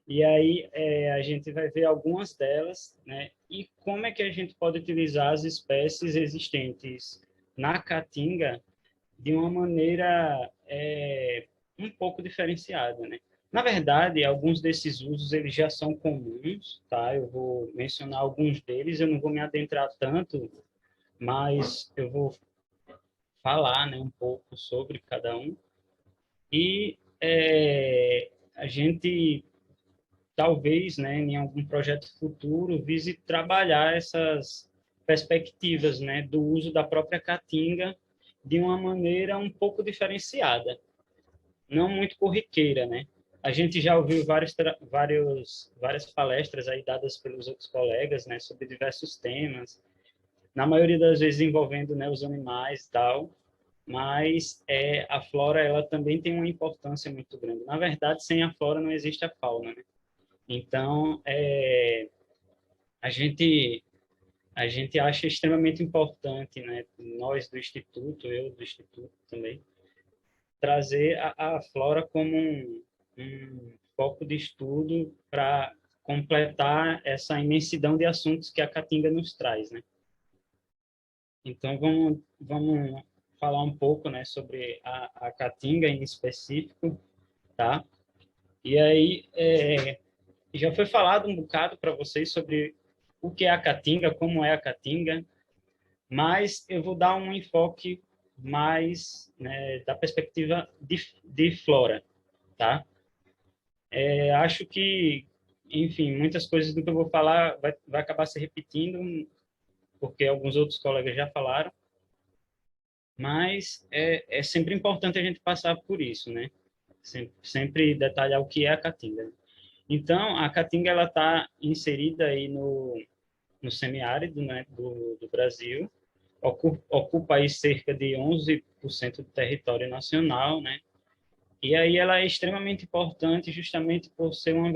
E aí a gente vai ver algumas delas, né? E como é que a gente pode utilizar as espécies existentes na caatinga de uma maneira um pouco diferenciada, né? Na verdade, alguns desses usos eles já são comuns, tá? Eu vou mencionar alguns deles, eu não vou me adentrar tanto, mas eu vou falar, né, um pouco sobre cada um. E a gente talvez, né, em algum projeto futuro, vise trabalhar essas perspectivas, né, do uso da própria caatinga de uma maneira um pouco diferenciada, não muito corriqueira, né? A gente já ouviu várias palestras aí dadas pelos outros colegas, né, sobre diversos temas, na maioria das vezes envolvendo, né, os animais e tal, mas a flora ela também tem uma importância muito grande. Na verdade, sem a flora não existe a fauna, né? Então, a gente a gente acha extremamente importante, né, nós do Instituto, eu do Instituto também, trazer a flora como um foco de estudo para completar essa imensidão de assuntos que a Caatinga nos traz, né? Então, vamos falar um pouco, né, sobre a Caatinga em específico, tá? E aí, já foi falado um bocado para vocês sobre o que é a Caatinga, como é a Caatinga, mas eu vou dar um enfoque mais, né, da perspectiva de flora, tá? Acho que, enfim, muitas coisas do que eu vou falar vai acabar se repetindo, porque alguns outros colegas já falaram, mas é sempre importante a gente passar por isso, né? Sempre detalhar o que é a Caatinga. Então, a Caatinga ela está inserida aí no semiárido, né, do Brasil, ocupa aí cerca de 11% do território nacional, né? E aí ela é extremamente importante justamente por ser um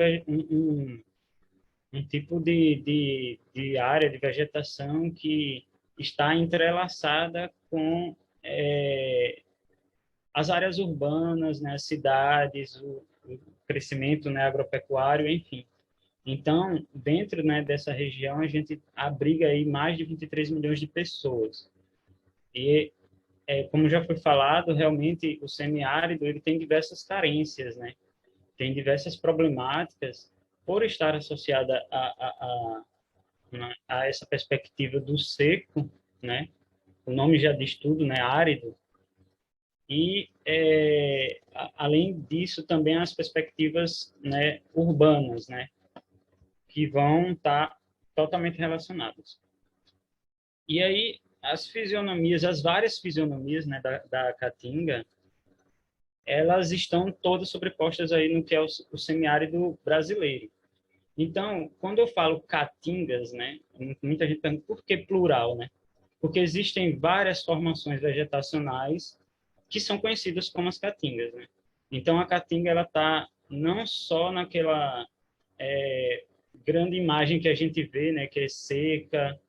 tipo de área de vegetação que está entrelaçada com as áreas urbanas, né, as cidades, o crescimento, né, agropecuário, enfim. Então, dentro, né, dessa região, a gente abriga aí mais de 23 milhões de pessoas. E como já foi falado, realmente o semiárido ele tem diversas carências, né? Tem diversas problemáticas por estar associada a essa perspectiva do seco, né? O nome já diz tudo, né? Árido. E além disso também as perspectivas, né, urbanas, né? Que vão estar totalmente relacionadas. E aí as fisionomias, as várias fisionomias, né, da Caatinga, elas estão todas sobrepostas aí no que é o semiárido brasileiro. Então, quando eu falo caatingas, né, muita gente pergunta por que plural, né? Porque existem várias formações vegetacionais que são conhecidas como as caatingas, né? Então, a caatinga ela está não só naquela grande imagem que a gente vê, né, que é seca,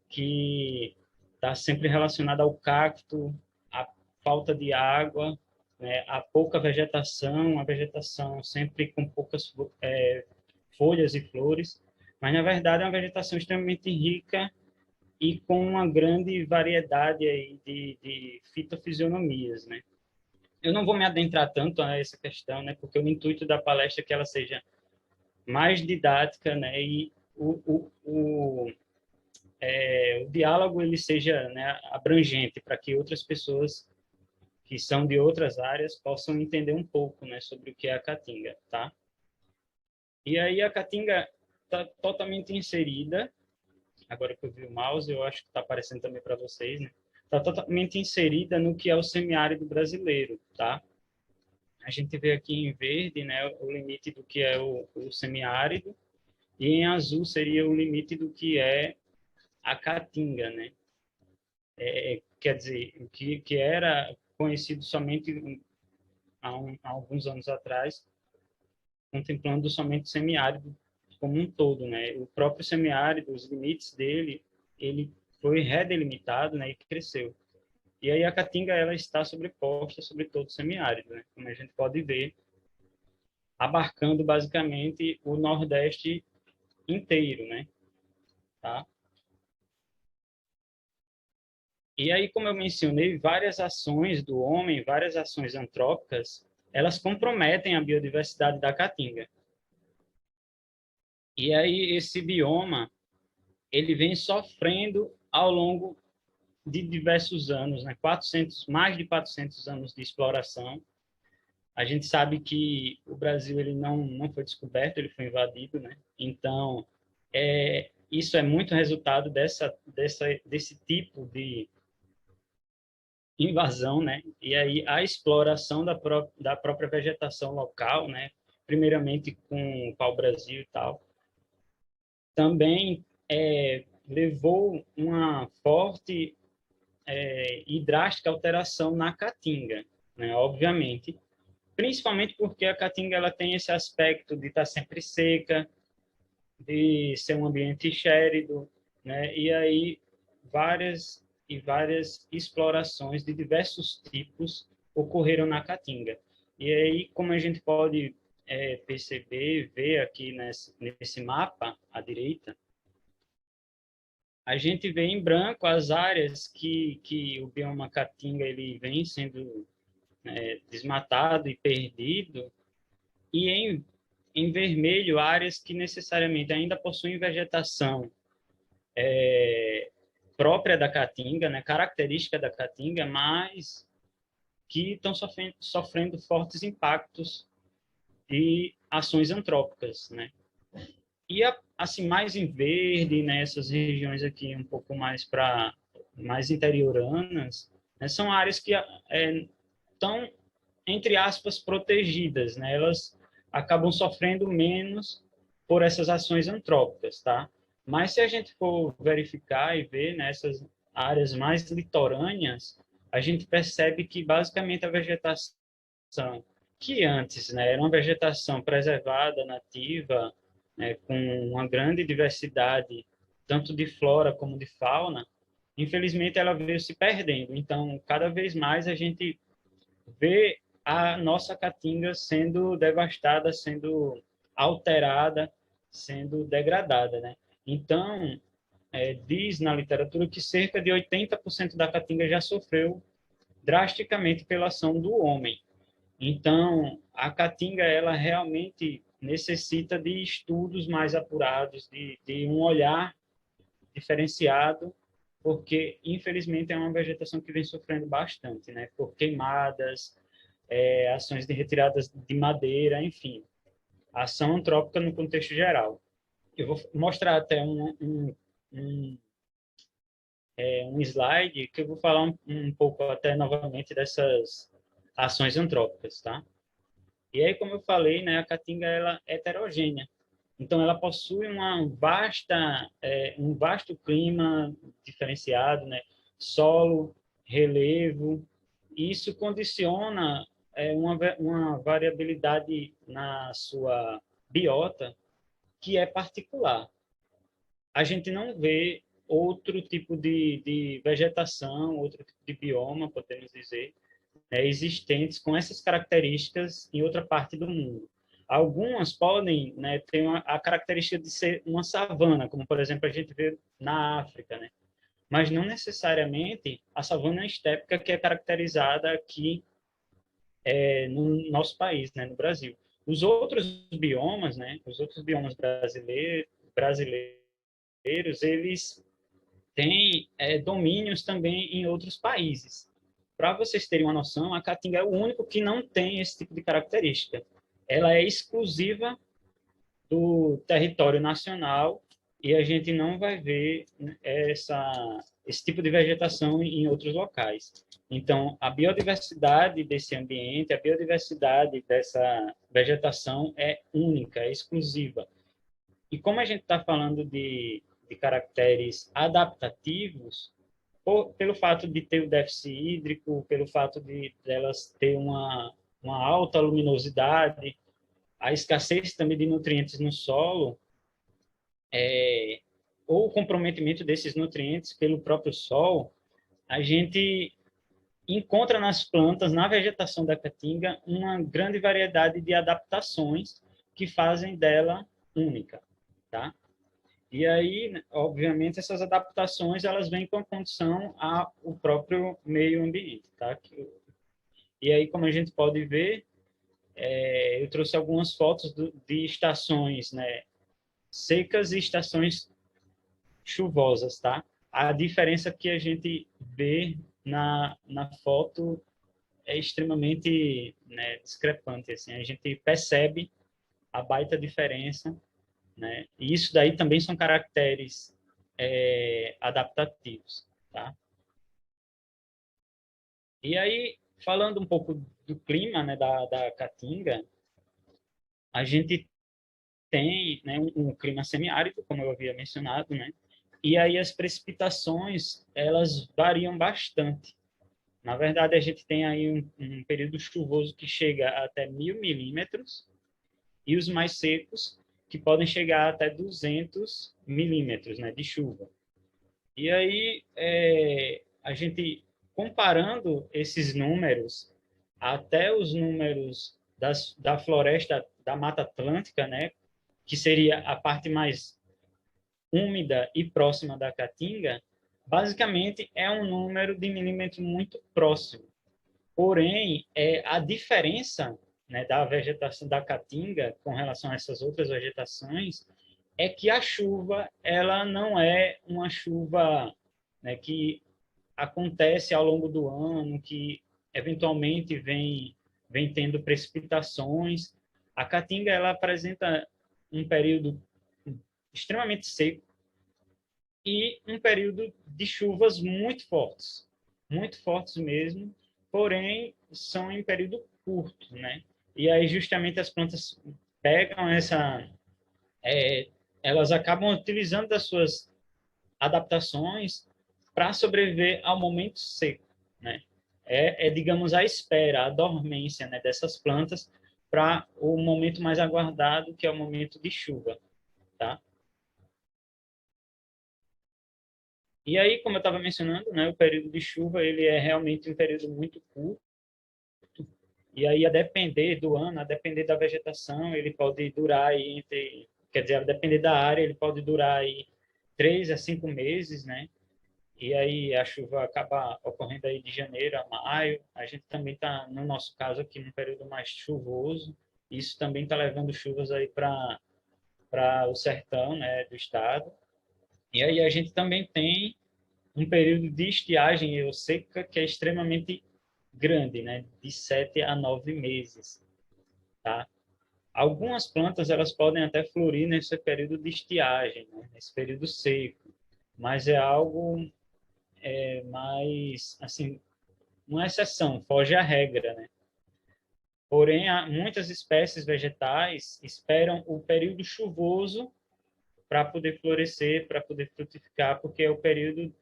que está sempre relacionada ao cacto, à falta de água, né, a pouca vegetação, a vegetação sempre com poucas folhas e flores, mas na verdade é uma vegetação extremamente rica e com uma grande variedade aí de fitofisionomias, né? Eu não vou me adentrar tanto a essa questão, né, porque o intuito da palestra é que ela seja mais didática, né, e o diálogo ele seja, né, abrangente para que outras pessoas que são de outras áreas possam entender um pouco, né, sobre o que é a Caatinga, tá? E aí a Caatinga está totalmente inserida, agora que eu vi o mouse, eu acho que está aparecendo também para vocês, né? Está totalmente inserida no que é o semiárido brasileiro, tá? A gente vê aqui em verde, né, o limite do que é o semiárido, e em azul seria o limite do que é a Caatinga, né? Quer dizer, o que era conhecido somente há alguns anos atrás, contemplando somente o semiárido como um todo, né? O próprio semiárido, os limites dele, ele foi redelimitado, né, e cresceu. E aí a Caatinga ela está sobreposta sobre todo o semiárido, né? Como a gente pode ver abarcando basicamente o Nordeste inteiro, né? Tá? E aí, como eu mencionei, várias ações do homem, várias ações antrópicas, elas comprometem a biodiversidade da caatinga. E aí esse bioma, ele vem sofrendo ao longo de diversos anos, né? 400, mais de 400 anos de exploração. A gente sabe que o Brasil ele não foi descoberto, ele foi invadido, né? Então, isso é muito resultado desse tipo de invasão, né? E aí a exploração da própria vegetação local, né? Primeiramente com o pau-brasil e tal, também levou uma forte e drástica alteração na caatinga, né? Obviamente, principalmente porque a caatinga ela tem esse aspecto de estar sempre seca, de ser um ambiente gélido, né? E aí várias explorações de diversos tipos ocorreram na caatinga. E aí, como a gente pode perceber, ver aqui nesse mapa à direita, a gente vê em branco as áreas que o bioma caatinga ele vem sendo desmatado e perdido, e em vermelho áreas que necessariamente ainda possuem vegetação própria da caatinga, né, característica da caatinga, mas que estão sofrendo fortes impactos de ações antrópicas, né? E assim mais em verde nessas regiões aqui um pouco mais interioranas, né, são áreas que estão entre aspas protegidas, né? Elas acabam sofrendo menos por essas ações antrópicas, tá? Mas se a gente for verificar e ver nessas áreas mais litorâneas, a gente percebe que basicamente a vegetação que antes, né, era uma vegetação preservada, nativa, né, com uma grande diversidade, tanto de flora como de fauna, infelizmente ela veio se perdendo. Então, cada vez mais a gente vê a nossa caatinga sendo devastada, sendo alterada, sendo degradada, né? Então, diz na literatura que cerca de 80% da caatinga já sofreu drasticamente pela ação do homem. Então, a caatinga ela realmente necessita de estudos mais apurados, de um olhar diferenciado, porque infelizmente é uma vegetação que vem sofrendo bastante, né? Por queimadas, ações de retiradas de madeira, enfim, ação antrópica no contexto geral. Eu vou mostrar até um, um slide que eu vou falar um pouco até novamente dessas ações antrópicas, tá? E aí, como eu falei, né, a caatinga ela é heterogênea. Então, ela possui um vasto clima diferenciado, né? Solo, relevo. E isso condiciona uma variabilidade na sua biota que é particular. A gente não vê outro tipo de vegetação, outro tipo de bioma, podemos dizer, existentes com essas características em outra parte do mundo. Algumas podem, né, ter a característica de ser uma savana, como, por exemplo, a gente vê na África, né? Mas não necessariamente a savana estépica que é caracterizada aqui no nosso país, né, no Brasil. Os outros biomas, né, os outros biomas brasileiros, eles têm domínios também em outros países. Para vocês terem uma noção, a caatinga é o único que não tem esse tipo de característica. Ela é exclusiva do território nacional e a gente não vai ver esse tipo de vegetação em outros locais. Então, a biodiversidade desse ambiente, a biodiversidade dessa vegetação é única, é exclusiva. E como a gente está falando de caracteres adaptativos, pelo fato de ter o déficit hídrico, pelo fato de elas ter uma alta luminosidade, a escassez também de nutrientes no solo, ou o comprometimento desses nutrientes pelo próprio sol, a gente encontra nas plantas, na vegetação da caatinga, uma grande variedade de adaptações que fazem dela única, tá? E aí, obviamente, essas adaptações elas vêm com a condição ao próprio meio ambiente, tá? E aí, como a gente pode ver, eu trouxe algumas fotos de estações, né, secas e estações chuvosas, tá? A diferença que a gente vê na foto é extremamente, né, discrepante, assim, a gente percebe a baita diferença, né? E isso daí também são caracteres adaptativos, tá? E aí, falando um pouco do clima, né, da Caatinga, a gente tem, né, um clima semiárido, como eu havia mencionado, né? E aí as precipitações, elas variam bastante. Na verdade, a gente tem aí um período chuvoso que chega até 1.000 milímetros e os mais secos que podem chegar até 200 milímetros, né, de chuva. E aí, a gente, comparando esses números até os números da floresta da Mata Atlântica, né, que seria a parte mais úmida e próxima da Caatinga, basicamente é um número de milímetros muito próximo. Porém, a diferença, né, da vegetação da Caatinga com relação a essas outras vegetações é que a chuva ela não é uma chuva, né, que acontece ao longo do ano, que eventualmente vem tendo precipitações. A Caatinga ela apresenta um período extremamente seco e um período de chuvas muito fortes mesmo, porém são em período curto, né? E aí justamente as plantas pegam é, elas acabam utilizando das suas adaptações para sobreviver ao momento seco, né? Digamos, a espera, a dormência, né, dessas plantas para o momento mais aguardado, que é o momento de chuva, tá? E aí, como eu estava mencionando, né, o período de chuva ele é realmente um período muito curto. E aí, a depender do ano, a depender da vegetação, ele pode durar aí entre, quer dizer, a depender da área, ele pode durar aí 3 a 5 meses, né? E aí a chuva acaba ocorrendo aí de janeiro a maio. A gente também está, no nosso caso aqui, num período mais chuvoso. Isso também está levando chuvas aí para o sertão, né, do estado. E aí a gente também tem um período de estiagem ou seca que é extremamente grande, né, de 7 a 9 meses, tá? Algumas plantas elas podem até florir nesse período de estiagem, né, nesse período seco, mas é algo mais, assim, uma exceção, foge à regra, né? Porém, muitas espécies vegetais esperam o período chuvoso para poder florescer, para poder frutificar, porque é o período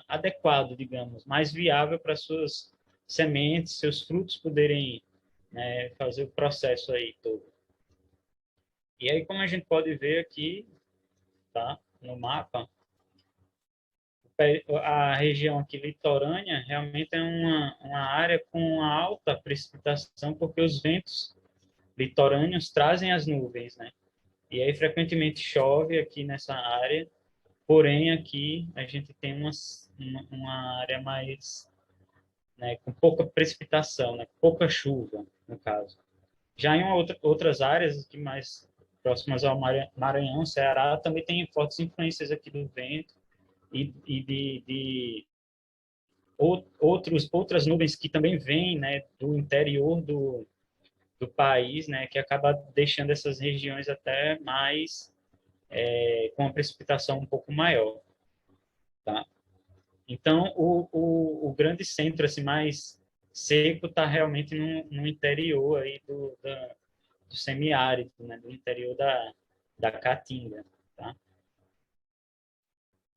adequado, digamos, mais viável para suas sementes, seus frutos poderem, né, fazer o processo aí todo. E aí, como a gente pode ver aqui, tá, no mapa, a região aqui litorânea realmente é uma área com alta precipitação, porque os ventos litorâneos trazem as nuvens, né? E aí frequentemente chove aqui nessa área, porém aqui a gente tem uma área mais, né, com pouca precipitação, né, pouca chuva, no caso. Já em outras áreas aqui mais próximas ao Maranhão, Ceará, também tem fortes influências aqui do vento e de outras nuvens que também vêm, né, do interior do país, né, que acaba deixando essas regiões até mais com uma precipitação um pouco maior, tá? Então, o grande centro assim mais seco está realmente no interior aí do semiárido, né, do interior da Caatinga, tá?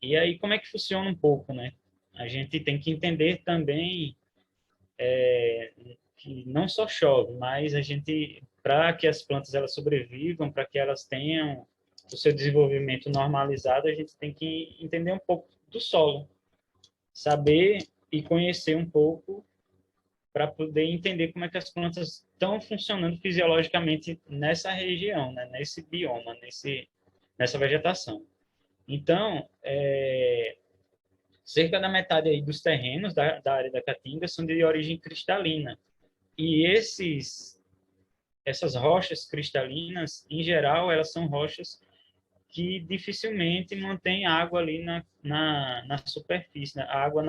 E aí como é que funciona um pouco, né? A gente tem que entender também que não só chove, mas a gente, para que as plantas elas sobrevivam, para que elas tenham o seu desenvolvimento normalizado, a gente tem que entender um pouco do solo, saber e conhecer um pouco para poder entender como é que as plantas estão funcionando fisiologicamente nessa região, né? Nesse bioma, nessa vegetação. Então, cerca da metade aí dos terrenos da área da Caatinga são de origem cristalina. E essas rochas cristalinas, em geral, elas são rochas que dificilmente mantêm água ali na superfície, né? Água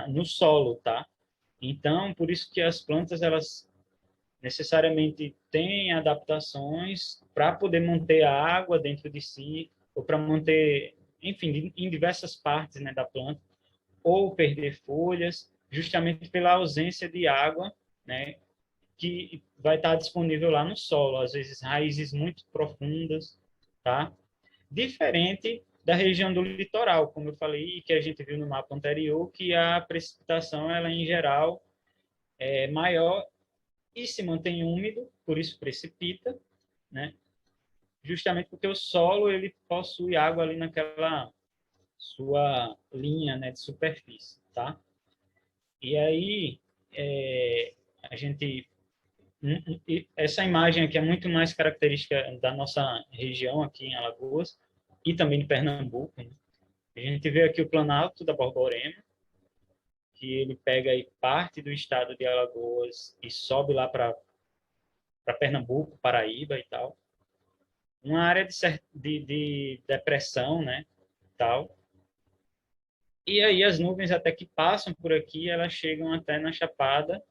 no solo, tá? Então, por isso que as plantas, elas necessariamente têm adaptações para poder manter a água dentro de si, ou para manter, enfim, em diversas partes, né, da planta, ou perder folhas, justamente pela ausência de água, né, que vai estar disponível lá no solo, às vezes raízes muito profundas, tá? Diferente da região do litoral, como eu falei, que a gente viu no mapa anterior, que a precipitação, ela em geral é maior e se mantém úmido, por isso precipita, né? Justamente porque o solo ele possui água ali naquela sua linha, né, de superfície, tá? E aí a gente essa imagem aqui é muito mais característica da nossa região aqui em Alagoas e também de Pernambuco, né? A gente vê aqui o Planalto da Borborema, que ele pega aí parte do estado de Alagoas e sobe lá para Pernambuco, Paraíba e tal. Uma área de depressão, né, tal. E aí as nuvens até que passam por aqui, elas chegam até na Chapada,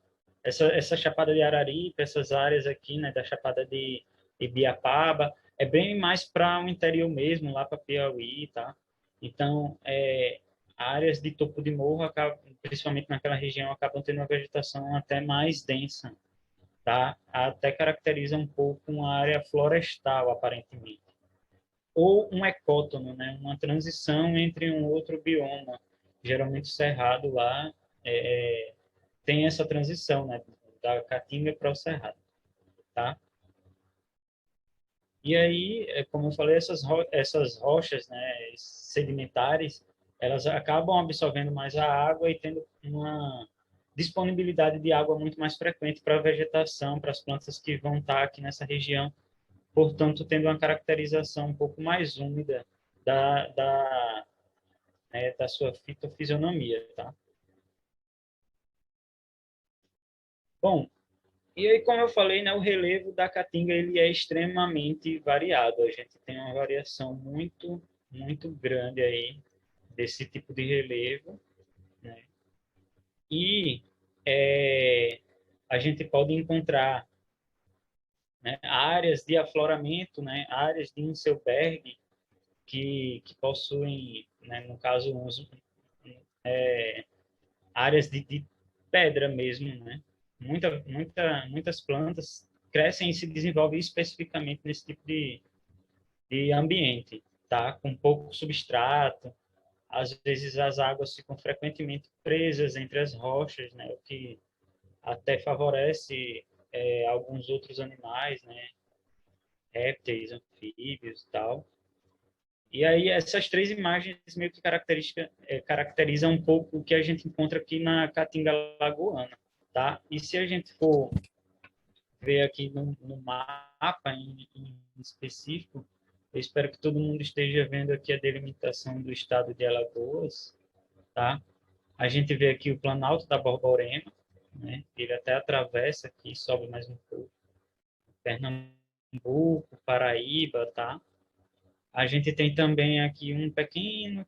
essa Chapada de Araripe, essas áreas aqui, né, da Chapada de Ibiapaba, é bem mais para o interior mesmo, lá para Piauí, tá? Então, áreas de topo de morro, principalmente naquela região, acabam tendo uma vegetação até mais densa, tá? Até caracteriza um pouco uma área florestal, aparentemente. Ou um ecótono, né? Uma transição entre um outro bioma. Geralmente o cerrado lá tem essa transição, né? Da caatinga para o cerrado, tá? E aí, como eu falei, essas rochas, né, sedimentares, elas acabam absorvendo mais a água e tendo uma disponibilidade de água muito mais frequente para a vegetação, para as plantas que vão estar aqui nessa região, portanto, tendo uma caracterização um pouco mais úmida da sua fitofisionomia, tá? Bom, e aí, como eu falei, né, o relevo da caatinga ele é extremamente variado. A gente tem uma variação muito, muito grande aí desse tipo de relevo, né? E a gente pode encontrar, né, áreas de afloramento, né, áreas de Inselberg que possuem, né, no caso, áreas de pedra mesmo, né? Muitas plantas crescem e se desenvolvem especificamente nesse tipo de ambiente, tá? Com pouco substrato, às vezes as águas ficam frequentemente presas entre as rochas, né? O que até favorece alguns outros animais, né? Répteis, anfíbios e tal. E aí essas três imagens meio que caracterizam um pouco o que a gente encontra aqui na Caatinga Lagoana, tá? E se a gente for ver aqui no mapa em específico, eu espero que todo mundo esteja vendo aqui a delimitação do estado de Alagoas, tá? A gente vê aqui o Planalto da Borborema, né? Ele até atravessa aqui, sobe mais um pouco, Pernambuco, Paraíba, tá? A gente tem também aqui um pequeno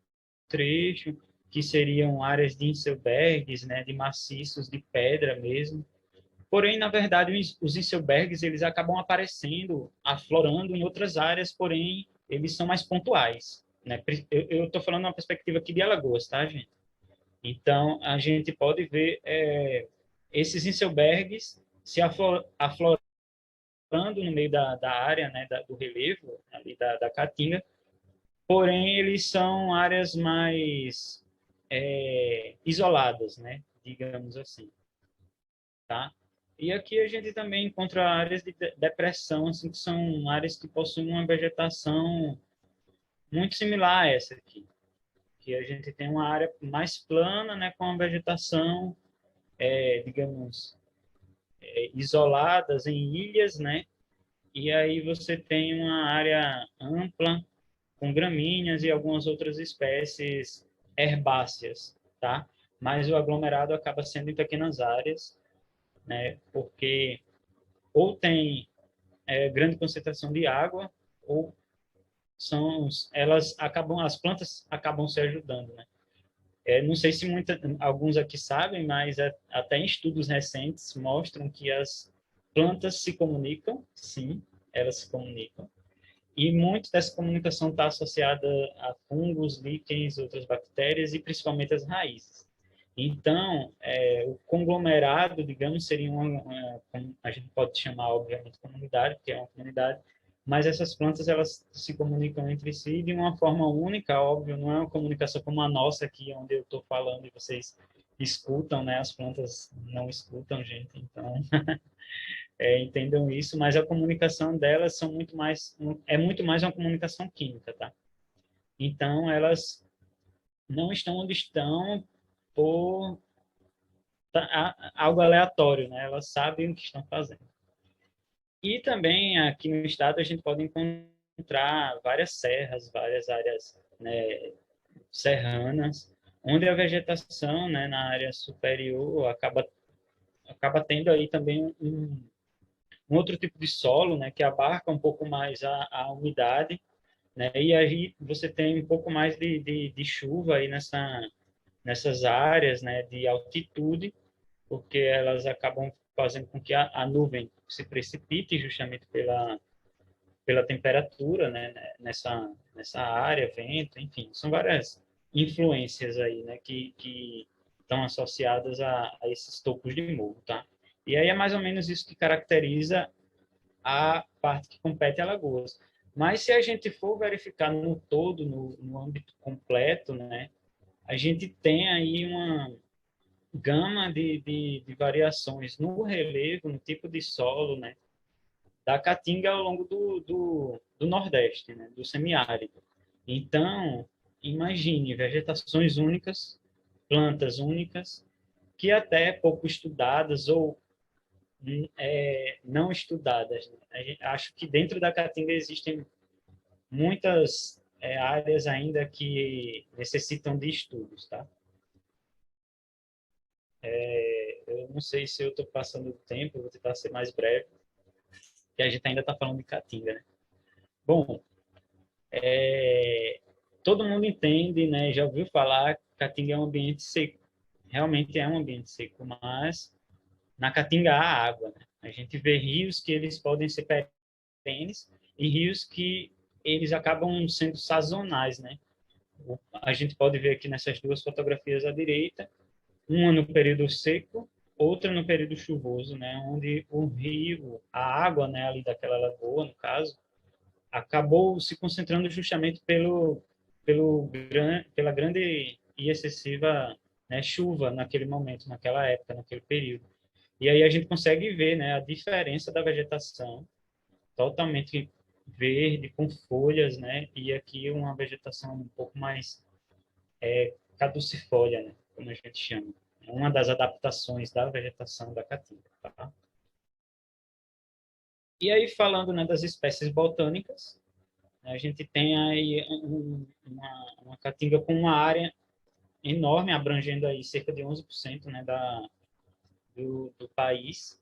trecho que seriam áreas de Inselbergs, né, de maciços de pedra mesmo. Porém, na verdade, os Inselbergs eles acabam aparecendo, aflorando em outras áreas, porém eles são mais pontuais, né? Eu estou falando uma perspectiva aqui de Alagoas, tá, gente? Então, a gente pode ver esses Inselbergs se aflorando no meio da área, né, do relevo, ali da caatinga, porém eles são áreas mais isoladas, né, digamos assim, tá? E aqui a gente também encontra áreas de depressão, assim, que são áreas que possuem uma vegetação muito similar a essa aqui, que a gente tem uma área mais plana, né, com a vegetação, digamos, isoladas em ilhas, né, e aí você tem uma área ampla com gramíneas e algumas outras espécies herbáceas, tá? Mas o aglomerado acaba sendo em pequenas áreas, né, porque ou tem grande concentração de água, ou as plantas acabam se ajudando, né? Não sei se alguns aqui sabem, mas até em estudos recentes mostram que as plantas se comunicam, sim, elas se comunicam, e muito dessa comunicação está associada a fungos, líquens, outras bactérias e principalmente as raízes. Então, o conglomerado, digamos, seria a gente pode chamar, obviamente, comunidade, porque é uma comunidade, mas essas plantas, elas se comunicam entre si de uma forma única, óbvio, não é uma comunicação como a nossa aqui, onde eu estou falando e vocês escutam, né? As plantas não escutam, gente, então entendam isso, mas a comunicação delas é muito mais uma comunicação química, tá? Então, elas não estão onde estão por algo aleatório, né? Elas sabem o que estão fazendo. E também aqui no estado a gente pode encontrar várias serras, várias áreas, né, serranas, onde a vegetação, né, na área superior acaba tendo aí também um outro tipo de solo, né, que abarca um pouco mais a umidade, né, e aí você tem um pouco mais de chuva aí nessas áreas, né, de altitude, porque elas acabam fazendo com que a nuvem se precipite justamente pela temperatura, né, nessa área, vento, enfim, são várias influências aí, né, que estão associadas a esses topos de morro, tá? E aí é mais ou menos isso que caracteriza a parte que compete a Alagoas. Mas se a gente for verificar no todo, no âmbito completo, né, a gente tem aí uma gama de variações no relevo, no tipo de solo, né, da Caatinga ao longo do Nordeste, né, do semiárido. Então, imagine vegetações únicas, plantas únicas, que até pouco estudadas ou não estudadas. Né? Acho que dentro da Caatinga existem muitas áreas ainda que necessitam de estudos, tá? Eu não sei se eu estou passando do tempo, vou tentar ser mais breve, que a gente ainda está falando de Caatinga, né? Bom, todo mundo entende, né? Já ouviu falar que Caatinga é um ambiente seco. Realmente é um ambiente seco, mas na Caatinga há água, né? A gente vê rios que eles podem ser perenes e rios que eles acabam sendo sazonais, né? A gente pode ver aqui nessas duas fotografias à direita, uma no período seco, outra no período chuvoso, né? Onde o rio, a água, né, ali daquela lagoa, no caso, acabou se concentrando justamente pela grande e excessiva, né, chuva naquele momento, naquela época, naquele período. E aí a gente consegue ver, né, a diferença da vegetação totalmente verde, com folhas, né, e aqui uma vegetação um pouco mais caducifólia, né, como a gente chama. É uma das adaptações da vegetação da caatinga. Tá? E aí, falando, né, das espécies botânicas, a gente tem aí uma caatinga com uma área enorme, abrangendo aí cerca de 11%, né, do país.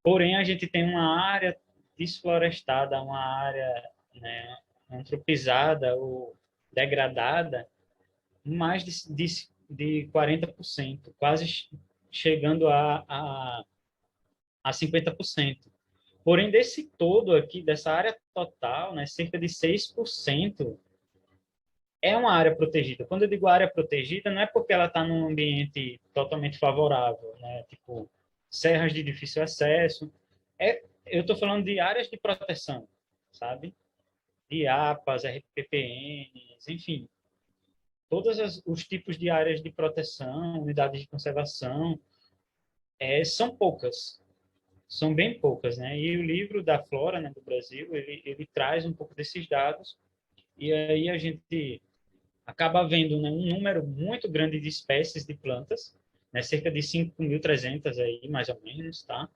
Porém, a gente tem uma área desflorestada, uma área, né, antropizada ou degradada, mais de 40%, quase chegando a 50%. Porém, desse todo aqui, dessa área total, né, cerca de 6% é uma área protegida. Quando eu digo área protegida, não é porque ela está num ambiente totalmente favorável, né? Tipo, serras de difícil acesso. Eu estou falando de áreas de proteção, sabe? De APAs, RPPNs, enfim. Todos os tipos de áreas de proteção, unidades de conservação, são poucas. São bem poucas, né? E o livro da Flora, né, do Brasil, ele traz um pouco desses dados. E aí a gente acaba havendo, né, um número muito grande de espécies de plantas, né, cerca de 5.300 aí, mais ou menos, tá?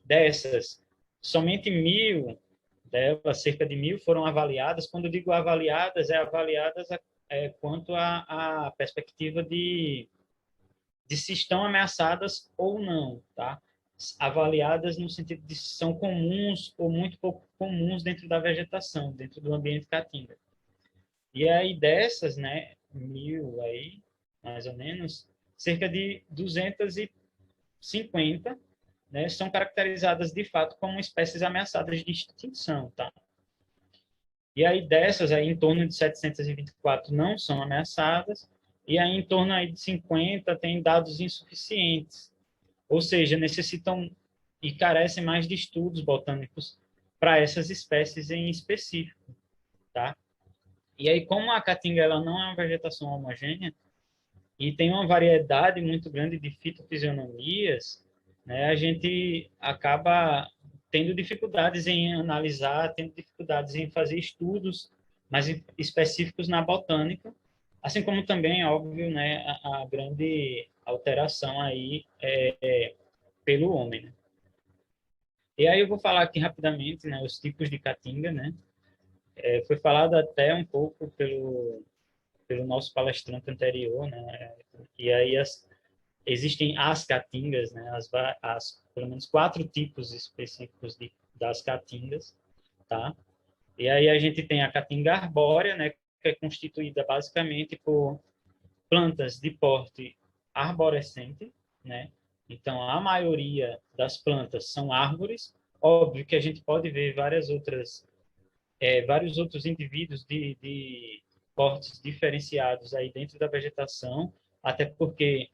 Dessas, somente 1.000 delas, cerca de 1.000, foram avaliadas. Quando eu digo avaliadas, é avaliadas quanto à perspectiva de se estão ameaçadas ou não, tá? Avaliadas no sentido de se são comuns ou muito pouco comuns dentro da vegetação, dentro do ambiente caatinga. E aí dessas, né, 1.000 aí, mais ou menos, cerca de 250, né, são caracterizadas de fato como espécies ameaçadas de extinção, tá? E aí dessas, aí, em torno de 724 não são ameaçadas, e aí em torno aí de 50 tem dados insuficientes, ou seja, necessitam e carecem mais de estudos botânicos para essas espécies em específico, tá? E aí, como a caatinga ela não é uma vegetação homogênea e tem uma variedade muito grande de fitofisionomias, né, a gente acaba tendo dificuldades em analisar, tendo dificuldades em fazer estudos mais específicos na botânica, assim como também, óbvio, né, a grande alteração aí pelo homem. Né? E aí eu vou falar aqui rapidamente, né, os tipos de caatinga, né? Foi falado até um pouco pelo nosso palestrante anterior, né? E aí existem as caatingas, né? Pelo menos 4 tipos específicos das caatingas, tá? E aí a gente tem a caatinga arbórea, né? Que é constituída basicamente por plantas de porte arborescente, né? Então a maioria das plantas são árvores. Óbvio que a gente pode ver vários outros indivíduos de portes diferenciados aí dentro da vegetação, até porque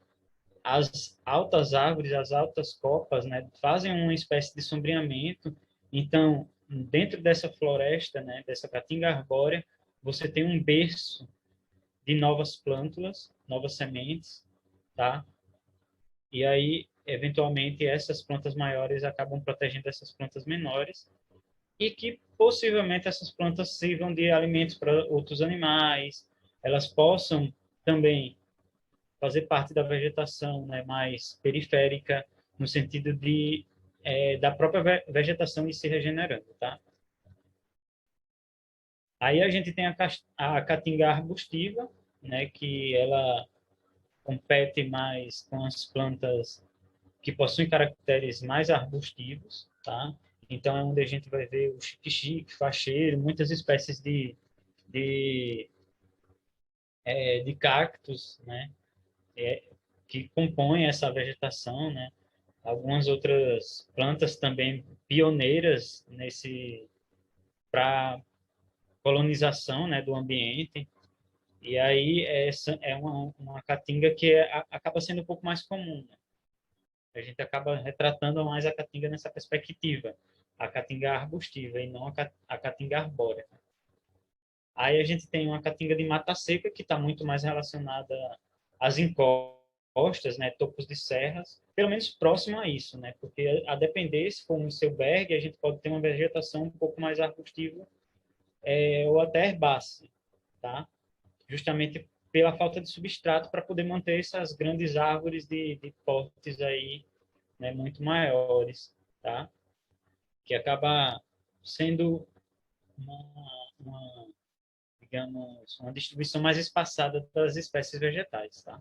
as altas árvores, as altas copas, né, fazem uma espécie de sombreamento. Então, dentro dessa floresta, né, dessa caatinga arbórea, você tem um berço de novas plântulas, novas sementes, tá? E aí, eventualmente, essas plantas maiores acabam protegendo essas plantas menores e que possivelmente essas plantas sirvam de alimentos para outros animais, elas possam também fazer parte da vegetação, né, mais periférica, no sentido da própria vegetação ir se regenerando, tá? Aí a gente tem a caatinga arbustiva, né, que ela compete mais com as plantas que possuem caracteres mais arbustivos, tá? Então é onde a gente vai ver o xique-xique, facheiro, muitas espécies de, de cactos, né? É, que compõem essa vegetação, né? Algumas outras plantas também pioneiras nesse para colonização, né, do ambiente. E aí essa é uma caatinga que acaba sendo um pouco mais comum. Né? A gente acaba retratando mais a caatinga nessa perspectiva, a caatinga arbustiva e não a caatinga arbórea. Aí a gente tem uma caatinga de mata seca que está muito mais relacionada às encostas, né, topos de serras, pelo menos próximo a isso, né, porque a depender se for no seu berg, a gente pode ter uma vegetação um pouco mais arbustiva ou até herbácea, tá? Justamente pela falta de substrato para poder manter essas grandes árvores de portes aí, né, muito maiores, tá? Que acaba sendo uma, digamos, uma distribuição mais espaçada das espécies vegetais, tá?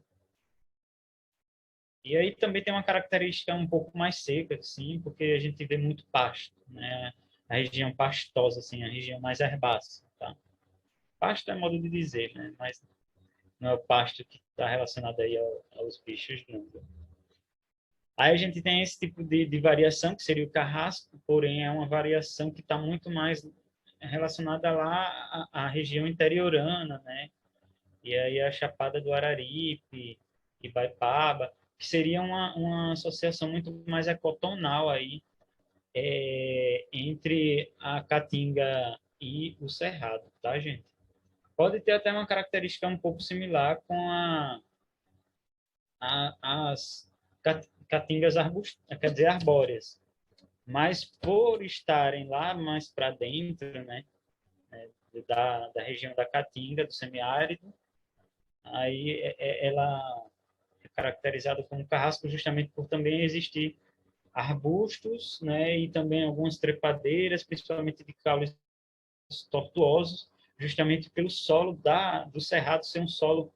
E aí também tem uma característica um pouco mais seca, assim, porque a gente vê muito pasto, né? A região pastosa, assim, a região mais herbácea, tá? Pasto é modo de dizer, né? Mas não é o pasto que está relacionado aí aos bichos, não. Aí a gente tem esse tipo de variação, que seria o carrasco, porém é uma variação que está muito mais relacionada lá à região interiorana, né? E aí a Chapada do Araripe, Ibaipaba, que seria uma associação muito mais ecotonal aí entre a Caatinga e o Cerrado, tá, gente? Pode ter até uma característica um pouco similar com as caatingas quer dizer, arbóreas, mas por estarem lá mais para dentro, né, da região da Caatinga, do semiárido, aí ela é caracterizada como carrasco justamente por também existir arbustos, né, e também algumas trepadeiras, principalmente de caules tortuosos, justamente pelo solo do cerrado ser um solo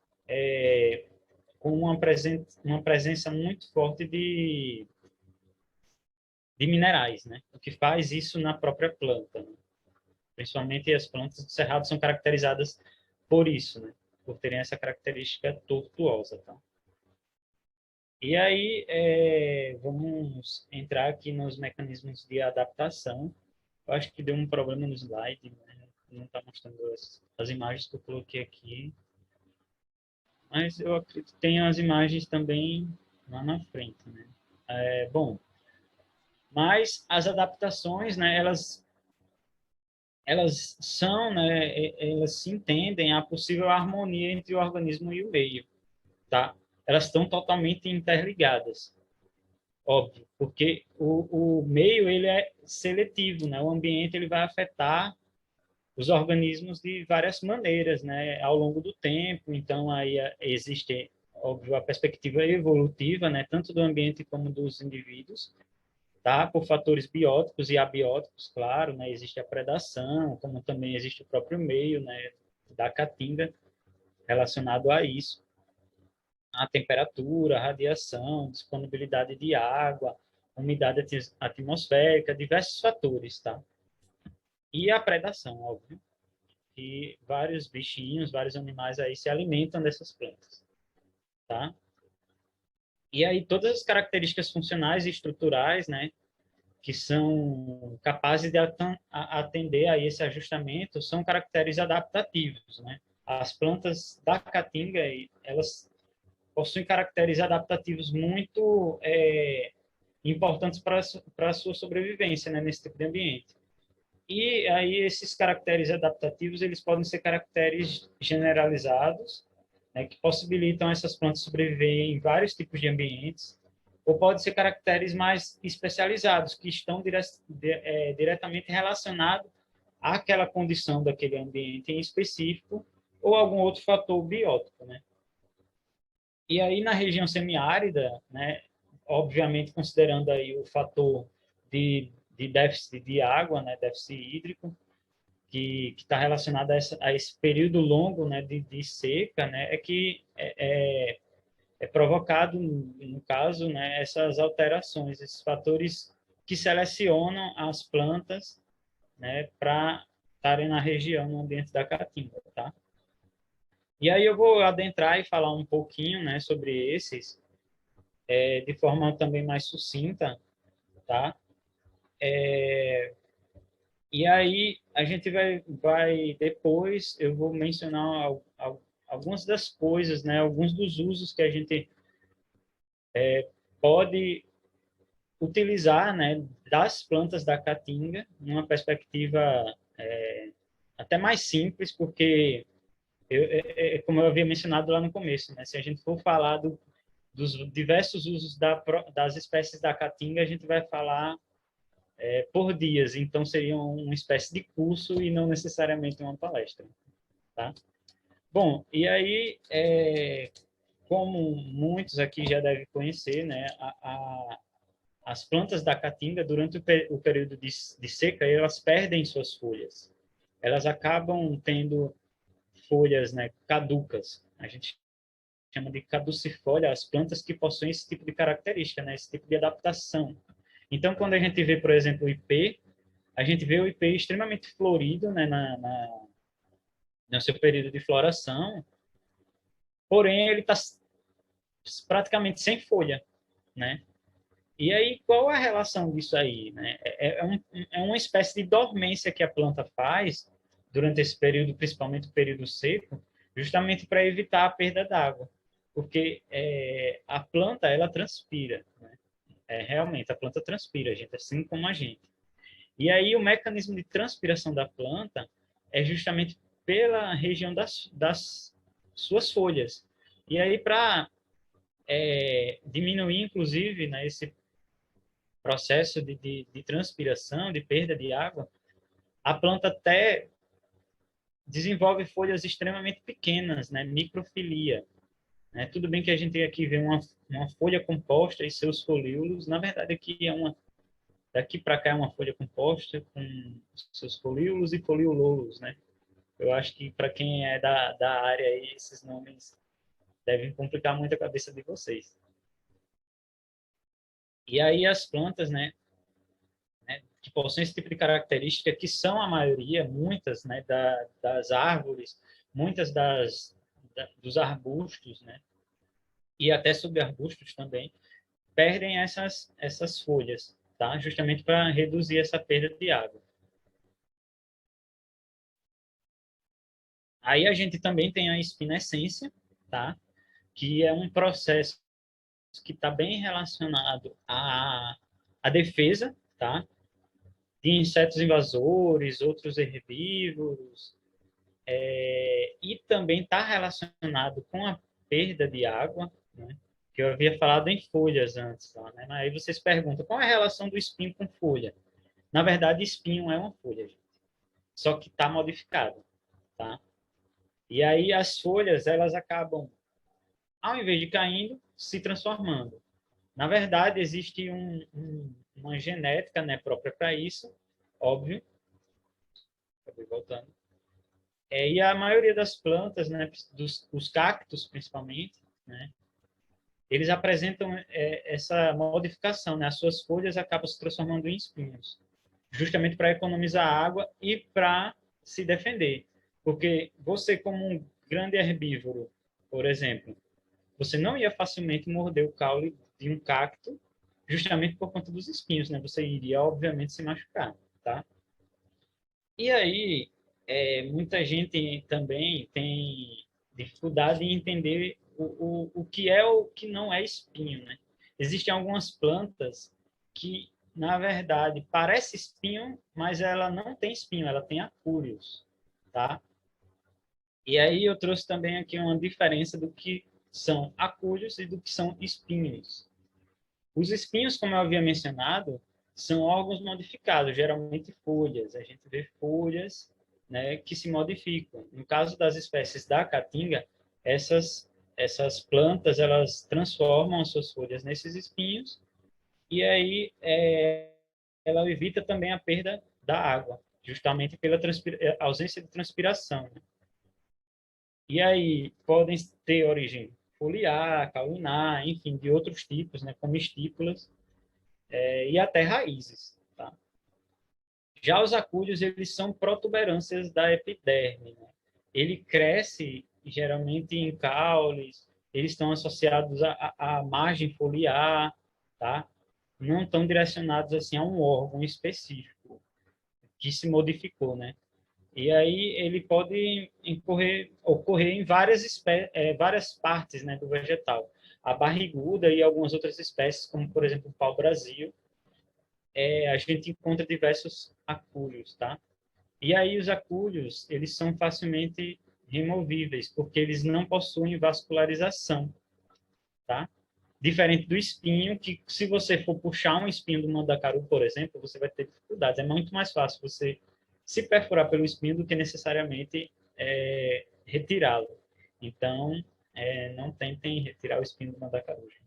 com uma presença muito forte de minerais, né? O que faz isso na própria planta, né? Principalmente as plantas do cerrado são caracterizadas por isso, né? Por terem essa característica tortuosa, tá? E aí, vamos entrar aqui nos mecanismos de adaptação. Eu acho que deu um problema no slide, né? Não está mostrando as imagens que eu coloquei aqui, mas eu acredito que tem as imagens também lá na frente, né? Bom, mas as adaptações, né, elas são, né, elas se entendem a possível harmonia entre o organismo e o meio, tá? Elas estão totalmente interligadas, óbvio, porque o meio ele é seletivo, né? O ambiente ele vai afetar os organismos de várias maneiras, né, ao longo do tempo. Então aí existe, óbvio, a perspectiva evolutiva, né, tanto do ambiente como dos indivíduos, tá? Por fatores bióticos e abióticos, claro, né? Existe a predação, como também existe o próprio meio, né, da caatinga relacionado a isso, a temperatura, a radiação, disponibilidade de água, umidade atmosférica, diversos fatores, tá? E a predação, óbvio, e vários bichinhos, vários animais aí se alimentam dessas plantas, tá? E aí todas as características funcionais e estruturais, né, que são capazes de atender a esse ajustamento são caracteres adaptativos, né? As plantas da caatinga, elas possuem caracteres adaptativos muito importantes para a sua sobrevivência, né, nesse tipo de ambiente. E aí esses caracteres adaptativos, eles podem ser caracteres generalizados, né, que possibilitam essas plantas sobreviver em vários tipos de ambientes, ou pode ser caracteres mais especializados, que estão diretamente relacionados àquela condição daquele ambiente em específico, ou algum outro fator biótico, né? E aí na região semiárida, né, obviamente considerando aí o fator de déficit de água, né, déficit hídrico, que está relacionado a esse período longo, né, de seca, né, é que é provocado, no caso, né, essas alterações, esses fatores que selecionam as plantas, né, para estarem na região, no ambiente da caatinga, tá? E aí eu vou adentrar e falar um pouquinho, né, sobre esses, de forma também mais sucinta, tá? E aí a gente vai depois, eu vou mencionar algumas das coisas, né, alguns dos usos que a gente pode utilizar, né, das plantas da caatinga, numa perspectiva até mais simples, porque como eu havia mencionado lá no começo, né, se a gente for falar dos diversos usos das espécies da caatinga, a gente vai falar por dias, então seria uma espécie de curso e não necessariamente uma palestra, tá? Bom, e aí, como muitos aqui já devem conhecer, né, as plantas da caatinga, durante o período de seca, elas perdem suas folhas. Elas acabam tendo folhas, né, caducas. A gente chama de caducifólia as plantas que possuem esse tipo de característica, né, esse tipo de adaptação. Então, quando a gente vê, por exemplo, o ipê, a gente vê o ipê extremamente florido, né, no seu período de floração, porém ele está praticamente sem folha, né? E aí, qual a relação disso aí? Né? É uma espécie de dormência que a planta faz durante esse período, principalmente o período seco, justamente para evitar a perda d'água. Porque a planta, ela transpira. Né? Realmente, a planta transpira, gente, assim como a gente. E aí, o mecanismo de transpiração da planta é justamente pela região das suas folhas. E aí, para diminuir, inclusive, né, esse processo de transpiração, de perda de água, a planta até desenvolve folhas extremamente pequenas, né? Microfilia. Né? Tudo bem que a gente aqui vê uma folha composta e seus folíolos, na verdade aqui é daqui para cá é uma folha composta com seus folíolos e foliolos, né? Eu acho que para quem é da área aí, esses nomes devem complicar muito a cabeça de vocês. E aí as plantas, né, que possuem esse tipo de característica, que são a maioria, muitas, né, das árvores, muitas dos arbustos, né, e até subarbustos também, perdem essas folhas, tá? Justamente para reduzir essa perda de água. Aí a gente também tem a espinescência, tá? Que é um processo que está bem relacionado à defesa, tá? De insetos invasores, outros herbívoros, e também está relacionado com a perda de água, né? Que eu havia falado em folhas antes, tá, né? Aí vocês perguntam, qual é a relação do espinho com folha? Na verdade, espinho é uma folha, gente, só que está modificado, tá? E aí as folhas, elas acabam, ao invés de caindo, se transformando. Na verdade, existe uma genética, né, própria para isso, óbvio. Acabei voltando. E a maioria das plantas, né, os cactos principalmente, né, eles apresentam essa modificação, né? As suas folhas acabam se transformando em espinhos, justamente para economizar água e para se defender. Porque você, como um grande herbívoro, por exemplo, você não ia facilmente morder o caule de um cacto, justamente por conta dos espinhos, né? Você iria, obviamente, se machucar, tá? E aí, muita gente também tem dificuldade em entender o que é o que não é espinho, né? Existem algumas plantas que, na verdade, parece espinho, mas ela não tem espinho, ela tem acúlios, tá? E aí eu trouxe também aqui uma diferença do que são acúlios e do que são espinhos. Os espinhos, como eu havia mencionado, são órgãos modificados, geralmente folhas. A gente vê folhas, né, que se modificam. No caso das espécies da caatinga, essas plantas elas transformam as suas folhas nesses espinhos e aí ela evita também a perda da água, justamente pela ausência de transpiração, né? E aí podem ter origem foliar, caulinar, enfim, de outros tipos, né, como estípulas, e até raízes. Tá? Já os acúlios, eles são protuberâncias da epiderme. Né? Ele cresce geralmente em caules, eles estão associados à margem foliar, tá? Não estão direcionados assim a um órgão específico que se modificou, né? E aí ele pode ocorrer em várias partes, né, do vegetal. A barriguda e algumas outras espécies, como por exemplo o pau-brasil, a gente encontra diversos acúlios, tá? E aí os acúlios, eles são facilmente removíveis, porque eles não possuem vascularização, tá? Diferente do espinho, que se você for puxar um espinho do mandacaru, por exemplo, você vai ter dificuldades. É muito mais fácil você se perfurar pelo espinho do que necessariamente retirá-lo. Então, não tentem retirar o espinho do mandacaru, gente.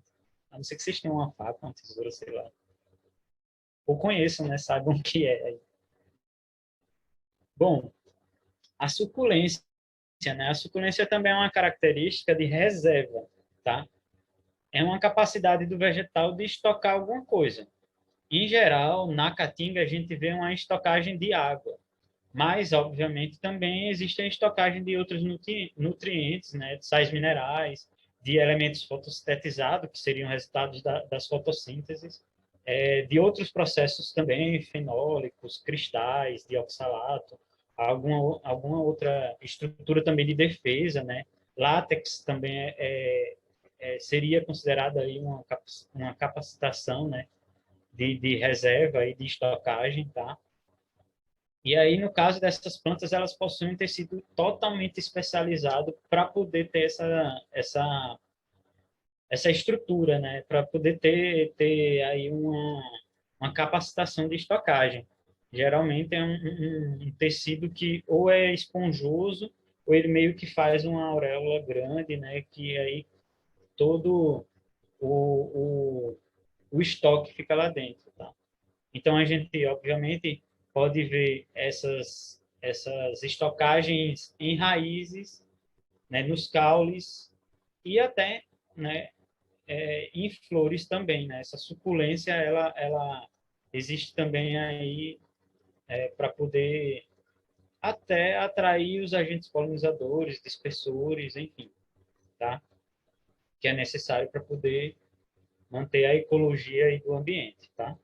A não ser que vocês tenham uma faca, uma tesoura, sei lá. Ou conheçam, né? Saibam o que é. Bom, a suculência, né? A suculência também é uma característica de reserva, tá? É uma capacidade do vegetal de estocar alguma coisa. Em geral, na caatinga a gente vê uma estocagem de água, mas obviamente também existe a estocagem de outros nutrientes, né, de sais minerais, de elementos fotossintetizados, que seriam resultados das fotossínteses, de outros processos também, fenólicos, cristais, de oxalato, alguma outra estrutura também de defesa, né? Látex também seria considerado aí uma capacitação, né, de reserva e de estocagem, tá? E aí, no caso dessas plantas, elas possuem um tecido totalmente especializado para poder ter essa estrutura, né? Para poder ter aí uma capacitação de estocagem. Geralmente é um tecido que ou é esponjoso, ou ele meio que faz uma auréola grande, né? Que aí todo o, o, o estoque fica lá dentro, tá? Então, a gente, obviamente, pode ver essas estocagens em raízes, né, nos caules e até, né, em flores também, né? Essa suculência, ela existe também aí para poder até atrair os agentes polinizadores, dispersores, enfim, tá? Que é necessário para poder manter a ecologia aí do ambiente, tá?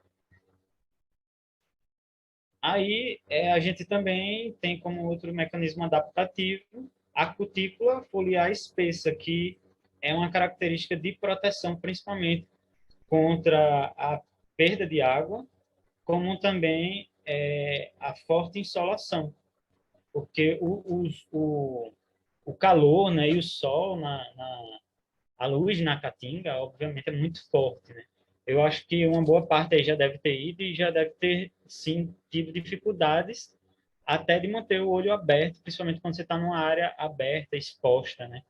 Aí a gente também tem como outro mecanismo adaptativo a cutícula foliar espessa, que é uma característica de proteção, principalmente contra a perda de água, como também a forte insolação, porque o calor, né, e o sol a luz na Caatinga, obviamente, é muito forte, né? Eu acho que uma boa parte aí já deve ter ido e já deve ter, sim, tido dificuldades até de manter o olho aberto, principalmente quando você está numa área aberta, exposta, né?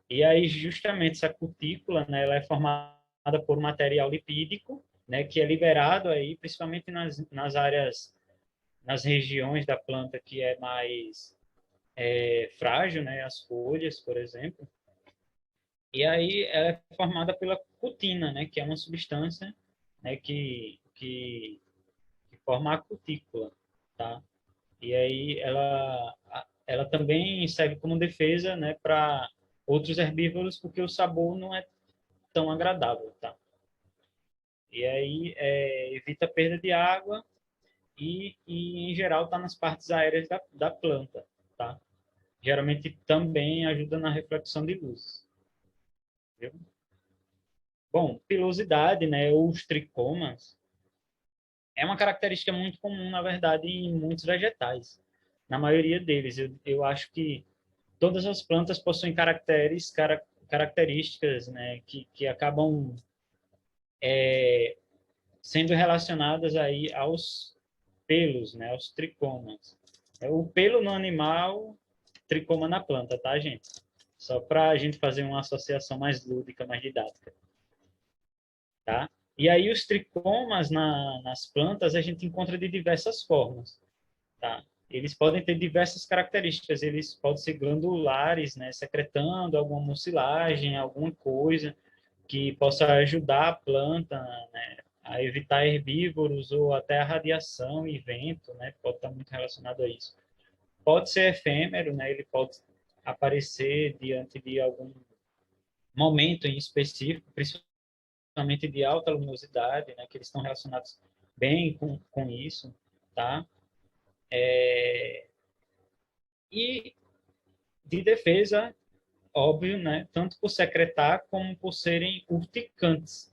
E aí, justamente, essa cutícula, né, ela é formada por material lipídico, né, que é liberado aí, principalmente nas áreas, nas regiões da planta que é mais frágil, né, as folhas, por exemplo. E aí ela é formada pela cutina, né, que é uma substância, né, que forma a cutícula, tá? E aí ela também serve como defesa, né, para outros herbívoros, porque o sabor não é tão agradável, tá? E aí evita a perda de água em geral, está nas partes aéreas da planta, tá? Geralmente também ajuda na reflexão de luz, viu? Bom, pilosidade, né, ou os tricomas, é uma característica muito comum, na verdade, em muitos vegetais. Na maioria deles, eu acho que todas as plantas possuem características, né, que acabam sendo relacionadas aí aos pelos, né, aos tricomas. O pelo no animal, tricoma na planta, tá, gente? Só para a gente fazer uma associação mais lúdica, mais didática, tá? E aí os tricomas nas plantas a gente encontra de diversas formas, tá? Eles podem ter diversas características, eles podem ser glandulares, né, secretando alguma mucilagem, alguma coisa que possa ajudar a planta, né, a evitar herbívoros ou até a radiação e vento, né, pode estar muito relacionado a isso. Pode ser efêmero, né, ele pode aparecer diante de algum momento em específico, principalmente de alta luminosidade, né, que eles estão relacionados bem com isso, tá? E de defesa, óbvio, né, tanto por secretar como por serem urticantes,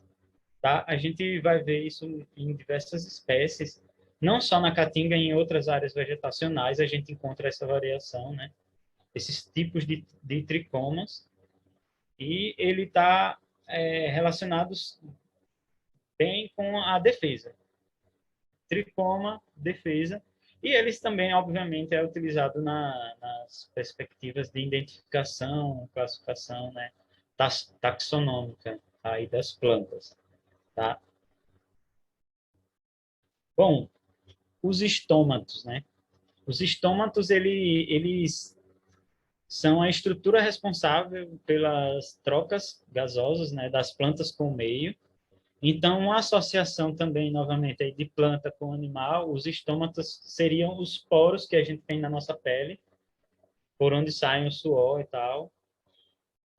tá? A gente vai ver isso em diversas espécies, não só na caatinga, em outras áreas vegetacionais a gente encontra essa variação, né? Esses tipos de tricomas, e ele está relacionado bem com a defesa. Tricoma, defesa, e eles também, obviamente, é utilizado nas perspectivas de identificação, classificação, né, taxonômica aí das plantas, tá? Bom, os estômatos, né? Os estômatos, eles são a estrutura responsável pelas trocas gasosas, né, das plantas com o meio. Então, uma associação também, novamente, aí, de planta com animal, os estômatos seriam os poros que a gente tem na nossa pele, por onde sai o suor e tal.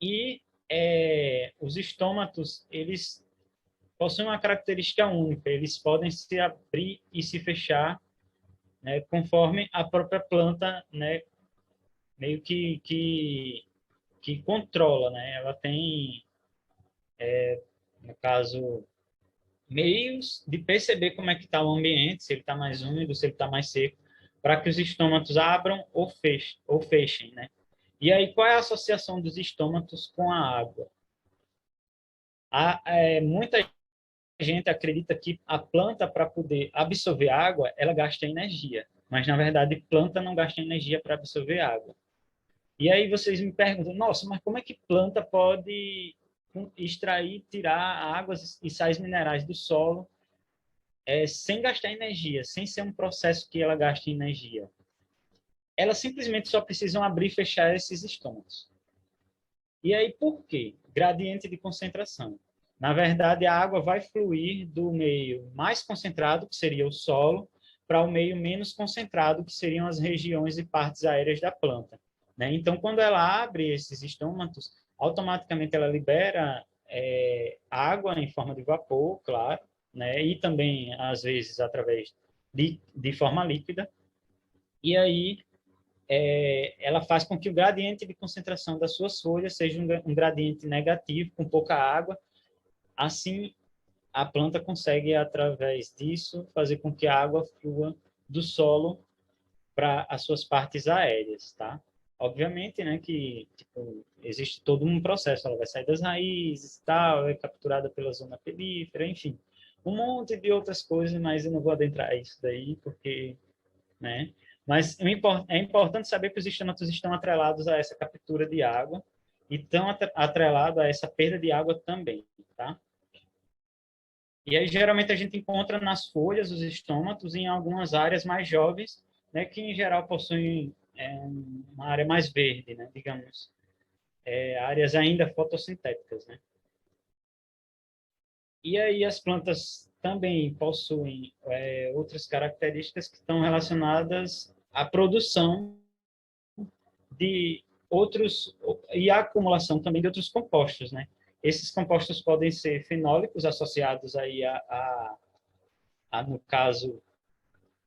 E os estômatos, eles possuem uma característica única, eles podem se abrir e se fechar, né, conforme a própria planta, né, meio que controla, né? Ela tem, no caso, meios de perceber como é que está o ambiente, se ele está mais úmido, se ele está mais seco, para que os estômatos abram ou fechem, né? E aí, qual é a associação dos estômatos com a água? Muita gente acredita que a planta, para poder absorver água, ela gasta energia. Mas, na verdade, planta não gasta energia para absorver água. E aí vocês me perguntam, nossa, mas como é que planta pode extrair, tirar águas e sais minerais do solo sem gastar energia, sem ser um processo que ela gaste energia? Elas simplesmente só precisam abrir e fechar esses estômagos. E aí, por quê? Gradiente de concentração. Na verdade, a água vai fluir do meio mais concentrado, que seria o solo, para o meio menos concentrado, que seriam as regiões e partes aéreas da planta. Né? Então, quando ela abre esses estômatos, automaticamente ela libera água em forma de vapor, claro, né? E também, às vezes, através de forma líquida. E aí, ela faz com que o gradiente de concentração das suas folhas seja um gradiente negativo, com pouca água. Assim, a planta consegue, através disso, fazer com que a água flua do solo para as suas partes aéreas, tá? Obviamente, né, que tipo, existe todo um processo, ela vai sair das raízes, tal, é capturada pela zona pelífera, enfim, um monte de outras coisas, mas eu não vou adentrar isso daí, porque, né? Mas é importante saber que os estômatos estão atrelados a essa captura de água e estão atrelados a essa perda de água também, tá? E aí, geralmente, a gente encontra nas folhas os estômatos em algumas áreas mais jovens, né, que, em geral, possuem uma área mais verde, né, digamos, áreas ainda fotossintéticas, né? E aí, as plantas também possuem outras características que estão relacionadas à produção de outros, e a acumulação também de outros compostos, né? Esses compostos podem ser fenólicos associados aí no caso,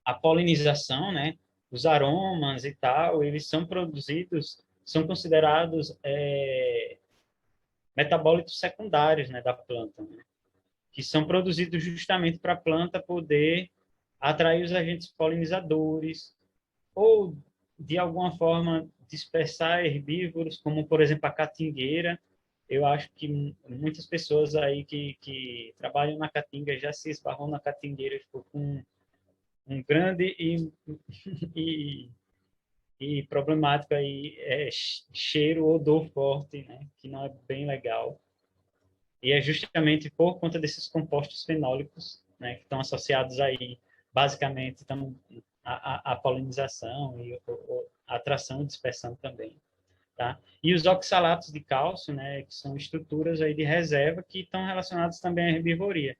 a polinização, né? Os aromas e tal, eles são produzidos, são considerados metabólitos secundários, né, da planta, né? Que são produzidos justamente para a planta poder atrair os agentes polinizadores ou, de alguma forma, dispersar herbívoros, como, por exemplo, a catingueira. Eu acho que muitas pessoas aí que trabalham na caatinga já se esbarrou na catingueira e ficou com um grande e, e problemático aí cheiro, odor forte, né? Que não é bem legal. E é justamente por conta desses compostos fenólicos, né? Que estão associados aí, basicamente, estão a polinização e a atração e dispersão também. Tá? E os oxalatos de cálcio, né, que são estruturas aí de reserva que estão relacionadas também à herbivoria.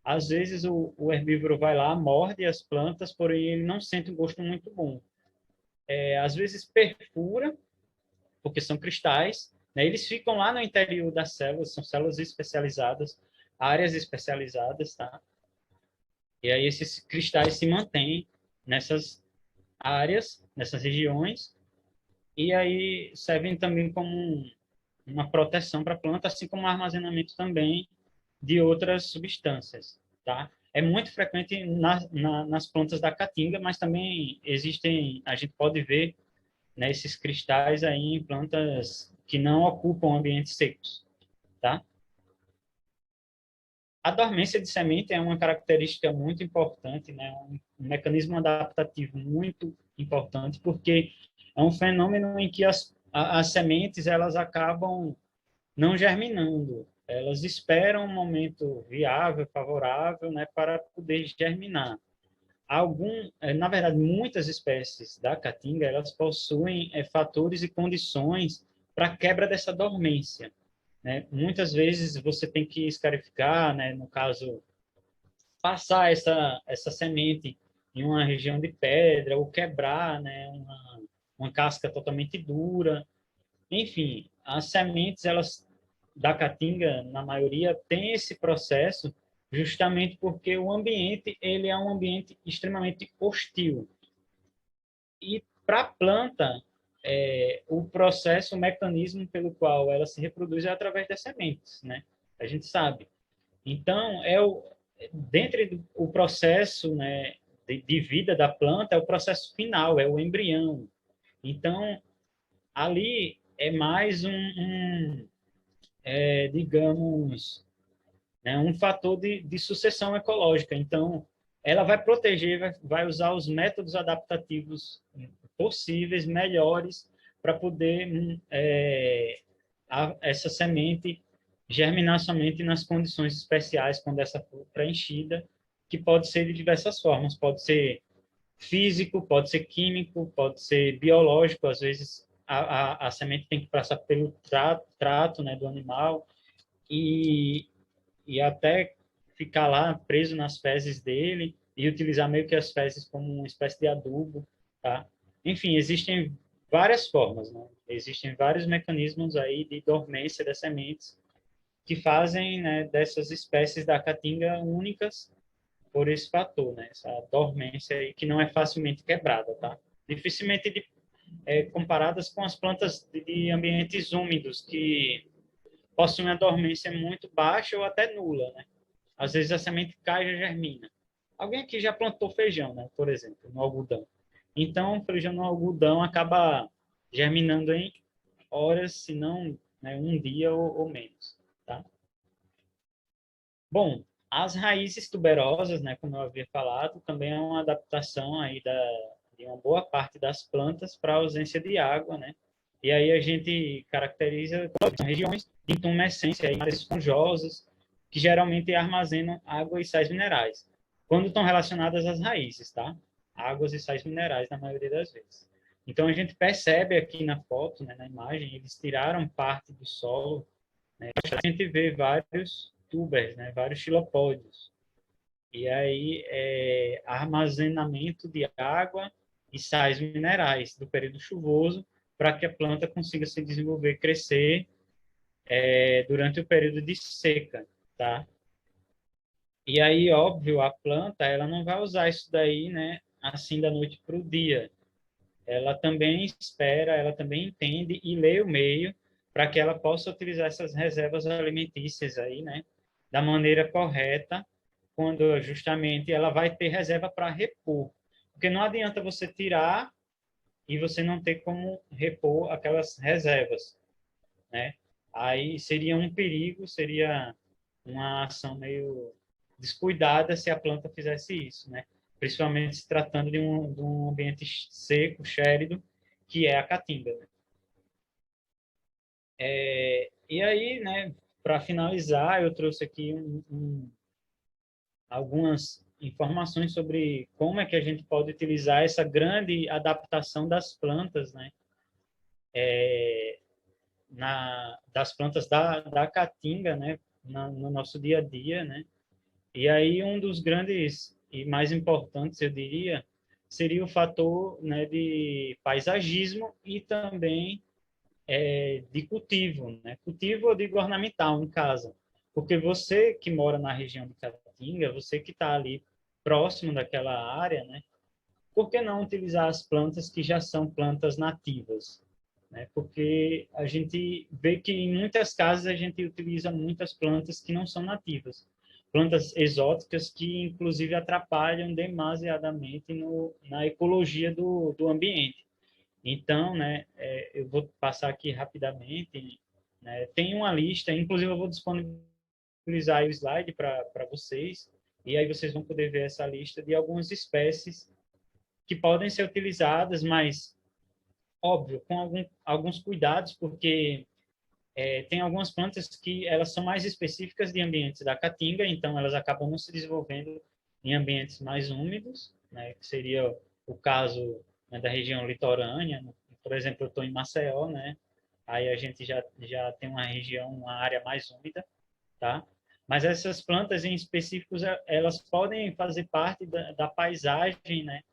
Às vezes o herbívoro vai lá, morde as plantas, porém ele não sente um gosto muito bom. Às vezes perfura, porque são cristais, né, eles ficam lá no interior das células, são células especializadas, áreas especializadas, tá? E aí esses cristais se mantêm nessas áreas, nessas regiões, e aí servem também como uma proteção para a planta, assim como armazenamento também de outras substâncias, tá? É muito frequente nas plantas da caatinga, mas também existem, a gente pode ver, né, esses cristais aí em plantas que não ocupam ambientes secos, tá? A dormência de semente é uma característica muito importante, né? Um mecanismo adaptativo muito importante, porque é um fenômeno em que as sementes elas acabam não germinando. Elas esperam um momento viável, favorável, né, para poder germinar. Na verdade, muitas espécies da caatinga, elas possuem fatores e condições para a quebra dessa dormência, né? Muitas vezes você tem que escarificar, né, no caso, passar essa semente em uma região de pedra ou quebrar, né, uma casca totalmente dura. Enfim, as sementes, elas da caatinga, na maioria, tem esse processo justamente porque o ambiente ele é um ambiente extremamente hostil. E para a planta, o processo, o mecanismo pelo qual ela se reproduz é através das sementes, né? A gente sabe. Então, dentro do processo, né, de vida da planta, é o processo final, é o embrião. Então, ali é mais digamos, né, um fator de sucessão ecológica. Então, ela vai proteger, vai usar os métodos adaptativos possíveis, melhores, para poder essa semente germinar somente nas condições especiais, quando essa for preenchida, que pode ser de diversas formas. Pode ser físico, pode ser químico, pode ser biológico. Às vezes, a semente tem que passar pelo trato, né, do animal, e, e até ficar lá preso nas fezes dele e utilizar meio que as fezes como uma espécie de adubo, tá? Enfim, existem várias formas, né? Existem vários mecanismos aí de dormência das sementes que fazem, né, dessas espécies da caatinga únicas por esse fator, né? Essa dormência aí que não é facilmente quebrada, tá? Dificilmente comparadas com as plantas de ambientes úmidos que possuem uma dormência muito baixa ou até nula, né? Às vezes a semente cai e já germina. Alguém aqui já plantou feijão, né? Por exemplo, no algodão. Então, o feijão no algodão acaba germinando em horas, se não, né, um dia ou menos, tá? Bom, as raízes tuberosas, né, como eu havia falado, também é uma adaptação aí de uma boa parte das plantas para a ausência de água, né? E aí a gente caracteriza regiões de intumescência, áreas esponjosas, que geralmente armazenam água e sais minerais, quando estão relacionadas às raízes, tá? Águas e sais minerais, na maioria das vezes. Então, a gente percebe aqui na foto, né, na imagem, eles tiraram parte do solo, né? A gente vê vários tubers, né, vários xilopódios. E aí, armazenamento de água e sais minerais do período chuvoso para que a planta consiga se desenvolver, crescer durante o período de seca, tá? E aí, óbvio, a planta, ela não vai usar isso daí, né, assim da noite para o dia. Ela também espera, ela também entende e lê o meio para que ela possa utilizar essas reservas alimentícias aí, né, da maneira correta, quando justamente ela vai ter reserva para repor. Porque não adianta você tirar e você não ter como repor aquelas reservas, né? Aí seria um perigo, seria uma ação meio descuidada se a planta fizesse isso, né? Principalmente se tratando de um ambiente seco, gélido, que é a caatinga, né? E aí, né, para finalizar, eu trouxe aqui algumas informações sobre como é que a gente pode utilizar essa grande adaptação das plantas, né, das plantas da caatinga, né, no nosso dia a dia, né. E aí um dos grandes e mais importantes, eu diria, seria o fator, né, de paisagismo e também de cultivo, né? Cultivo, eu digo ornamental, em casa. Porque você que mora na região de Caatinga, você que está ali próximo daquela área, né? Por que não utilizar as plantas que já são plantas nativas? Né? Porque a gente vê que em muitas casas a gente utiliza muitas plantas que não são nativas. Plantas exóticas que, inclusive, atrapalham demasiadamente na ecologia do ambiente. Então, né, eu vou passar aqui rapidamente. Né, tem uma lista, inclusive eu vou disponibilizar o slide para vocês, e aí vocês vão poder ver essa lista de algumas espécies que podem ser utilizadas, mas, óbvio, com alguns cuidados, porque tem algumas plantas que elas são mais específicas de ambientes da caatinga, então elas acabam não se desenvolvendo em ambientes mais úmidos, né, que seria o caso, né, da região litorânea. Por exemplo, eu estou em Maceió, né, aí a gente já tem uma região, uma área mais úmida, tá? Mas essas plantas em específicos, elas podem fazer parte da paisagem, né,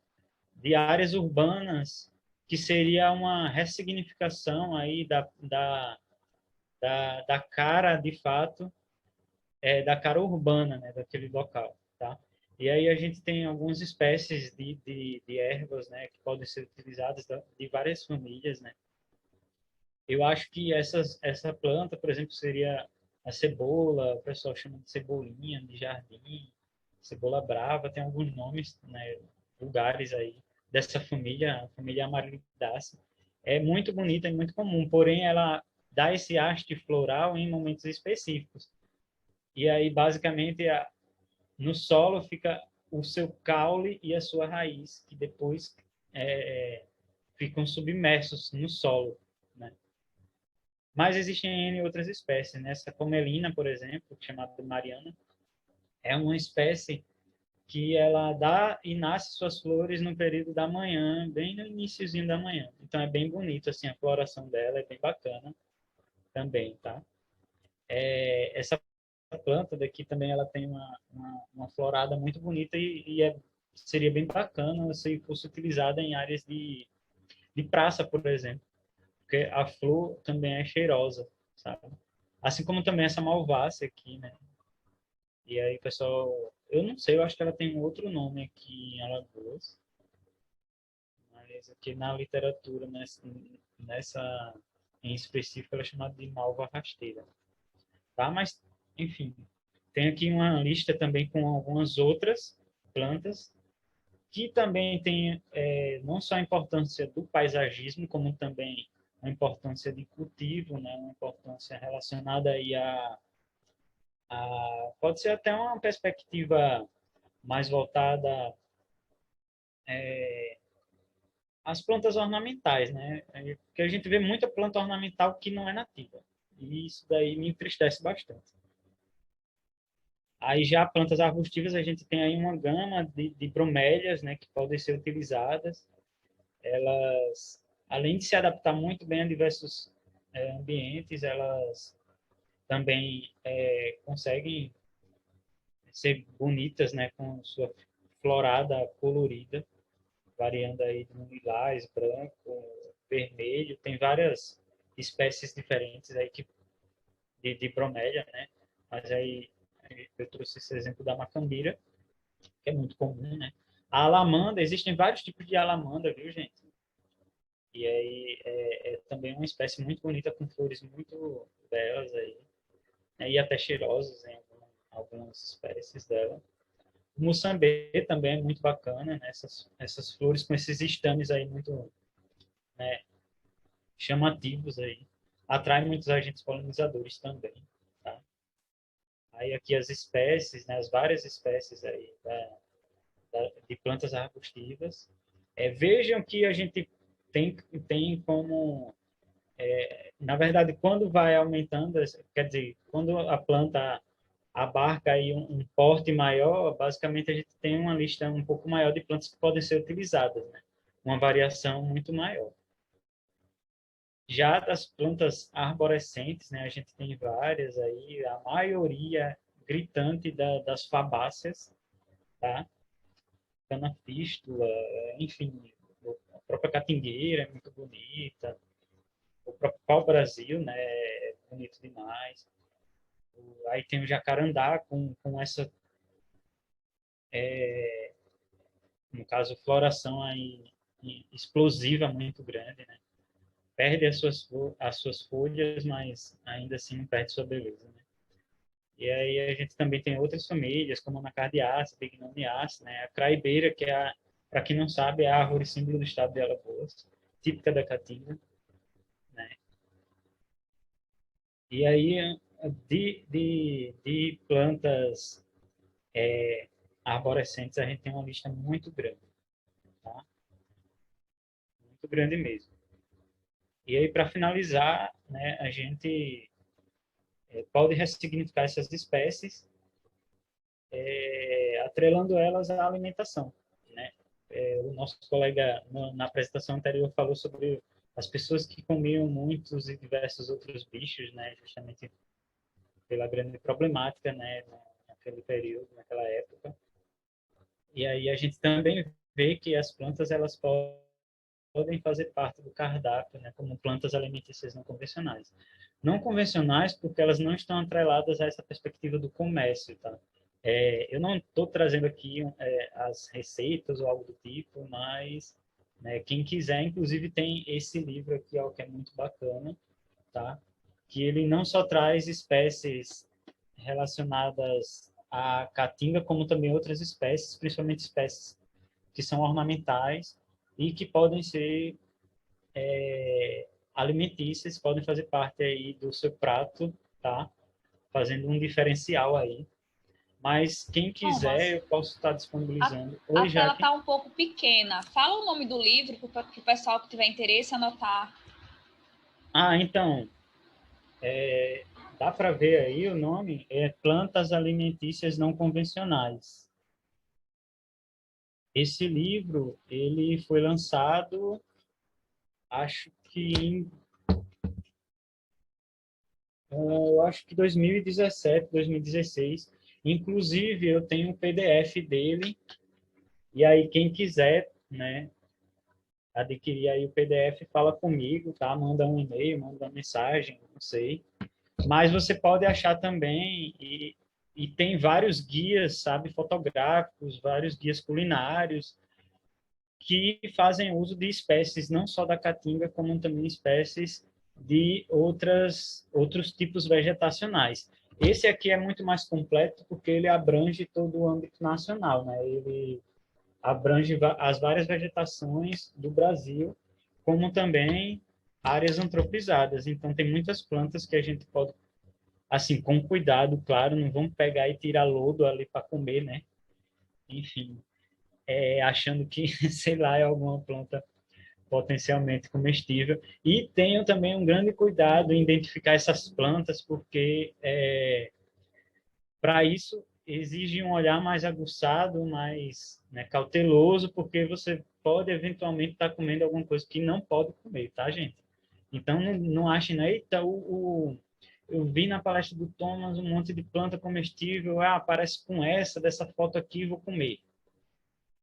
de áreas urbanas, que seria uma ressignificação aí da cara, de fato, da cara urbana, né, daquele local, tá? E aí a gente tem algumas espécies de ervas, né, que podem ser utilizadas de várias famílias, né? Eu acho que essa planta, por exemplo, seria a cebola, o pessoal chama de cebolinha de jardim, cebola brava, tem alguns nomes, né, vulgares aí dessa família, a família Amarilidácea. É muito bonita e muito comum, porém ela dá esse haste floral em momentos específicos. E aí, basicamente, no solo fica o seu caule e a sua raiz, que depois ficam submersos no solo, né? Mas existem N outras espécies, né? Essa comelina, por exemplo, chamada Mariana, é uma espécie que ela dá e nasce suas flores no período da manhã, bem no iniciozinho da manhã. Então é bem bonito, assim, a floração dela é bem bacana também, tá? Essa planta daqui também ela tem uma florada muito bonita seria bem bacana se fosse utilizada em áreas de praça, por exemplo, porque a flor também é cheirosa, sabe? Assim como também essa malvácia aqui, né? E aí, pessoal, eu não sei, eu acho que ela tem um outro nome aqui em Alagoas, mas aqui na literatura, nessa em específico, ela é chamada de malva rasteira, tá? Mas, enfim, tem aqui uma lista também com algumas outras plantas que também tem não só a importância do paisagismo, como também a importância de cultivo, né? Uma importância relacionada aí pode ser até uma perspectiva mais voltada às plantas ornamentais, né? Porque a gente vê muita planta ornamental que não é nativa. E isso daí me entristece bastante. Aí já plantas arbustivas, a gente tem aí uma gama de bromélias, né, que podem ser utilizadas. Elas, além de se adaptar muito bem a diversos ambientes, elas também conseguem ser bonitas, né, com sua florada colorida, variando aí de um lilás, branco, vermelho. Tem várias espécies diferentes aí de bromélia, né? Mas aí eu trouxe esse exemplo da macambira, que é muito comum, né? A alamanda, existem vários tipos de alamanda, viu, gente? E aí é também uma espécie muito bonita, com flores muito belas aí, né? E até cheirosas em algumas espécies dela. O Moçambê também é muito bacana, né? Essas flores com esses estames aí muito, né, chamativos aí. Atrai muitos agentes polinizadores também, tá? Aí aqui as espécies, né, as várias espécies aí de plantas arbustivas. Vejam que a gente tem como, na verdade, quando vai aumentando, quer dizer, quando a planta abarca aí um porte maior, basicamente a gente tem uma lista um pouco maior de plantas que podem ser utilizadas, né? Uma variação muito maior. Já das plantas arborescentes, né, a gente tem várias aí, a maioria gritante das fabáceas, tá? Canafístula, enfim, a própria catingueira é muito bonita, o próprio pau-brasil, né, é bonito demais. Aí tem o jacarandá com essa, no caso, floração aí explosiva muito grande, né? Perde as suas folhas, mas ainda assim não perde sua beleza, né? E aí a gente também tem outras famílias, como a Anacardiácea, Bignoniácea, né? A craibeira, que é, para quem não sabe, é a árvore símbolo do estado de Alagoas, típica da Caatinga, né? E aí, de plantas arborescentes, a gente tem uma lista muito grande, tá? Muito grande mesmo. E aí, para finalizar, né, a gente pode ressignificar essas espécies, atrelando elas à alimentação, né? O nosso colega, na apresentação anterior, falou sobre as pessoas que comiam muitos e diversos outros bichos, né, justamente pela grande problemática, né, naquele período, naquela época. E aí a gente também vê que as plantas elas podem fazer parte do cardápio, né, como plantas alimentícias não convencionais. Não convencionais porque elas não estão atreladas a essa perspectiva do comércio, tá? Eu não estou trazendo aqui as receitas ou algo do tipo, mas, né, quem quiser, inclusive tem esse livro aqui, ó, que é muito bacana, tá? Que ele não só traz espécies relacionadas à caatinga, como também outras espécies, principalmente espécies que são ornamentais e que podem ser alimentícias, podem fazer parte aí do seu prato, tá? fazendo um diferencial aí. Mas quem Thomas, quiser, eu posso estar disponibilizando. a Oi, tela Jaque. está um pouco pequena. Fala o nome do livro para o pessoal que tiver interesse anotar. Então, dá para ver aí o nome? É Plantas Alimentícias Não Convencionais. Esse livro, ele foi lançado, acho que eu acho que 2017, 2016. Inclusive, eu tenho um PDF dele, e aí quem quiser, né, adquirir aí o PDF, fala comigo, tá? Manda um e-mail, manda uma mensagem, não sei. Mas você pode achar também, e tem vários guias, sabe, fotográficos, vários guias culinários, que fazem uso de espécies não só da caatinga, como também espécies de outros tipos vegetacionais. Esse aqui é muito mais completo porque ele abrange todo o âmbito nacional, né? Ele abrange as várias vegetações do Brasil, como também áreas antropizadas. Então, tem muitas plantas que a gente pode, assim, com cuidado, claro, não vamos pegar e tirar lodo ali para comer, né? Enfim, achando que, sei lá, é alguma planta potencialmente comestível. E tenho também um grande cuidado em identificar essas plantas, porque para isso exige um olhar mais aguçado, mais, né, cauteloso, porque você pode eventualmente estar comendo alguma coisa que não pode comer, tá, gente? Então não achem, né? Eita, eu vi na palestra do Thomas um monte de planta comestível, aparece com dessa foto aqui, vou comer.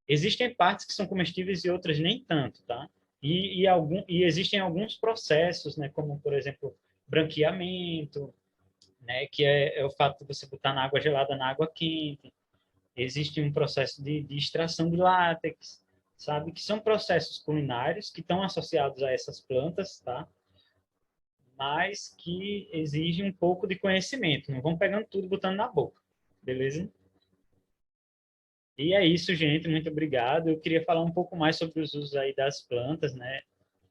Existem partes que são comestíveis e outras nem tanto, tá? E existem alguns processos, né, como, por exemplo, branqueamento, né, que é o fato de você botar na água gelada na água quente. Existe um processo de extração de látex, sabe? Que são processos culinários que estão associados a essas plantas, tá? Mas que exigem um pouco de conhecimento. Não vão pegando tudo e botando na boca, beleza? E é isso, gente. Muito obrigado. Eu queria falar um pouco mais sobre os usos aí das plantas, né?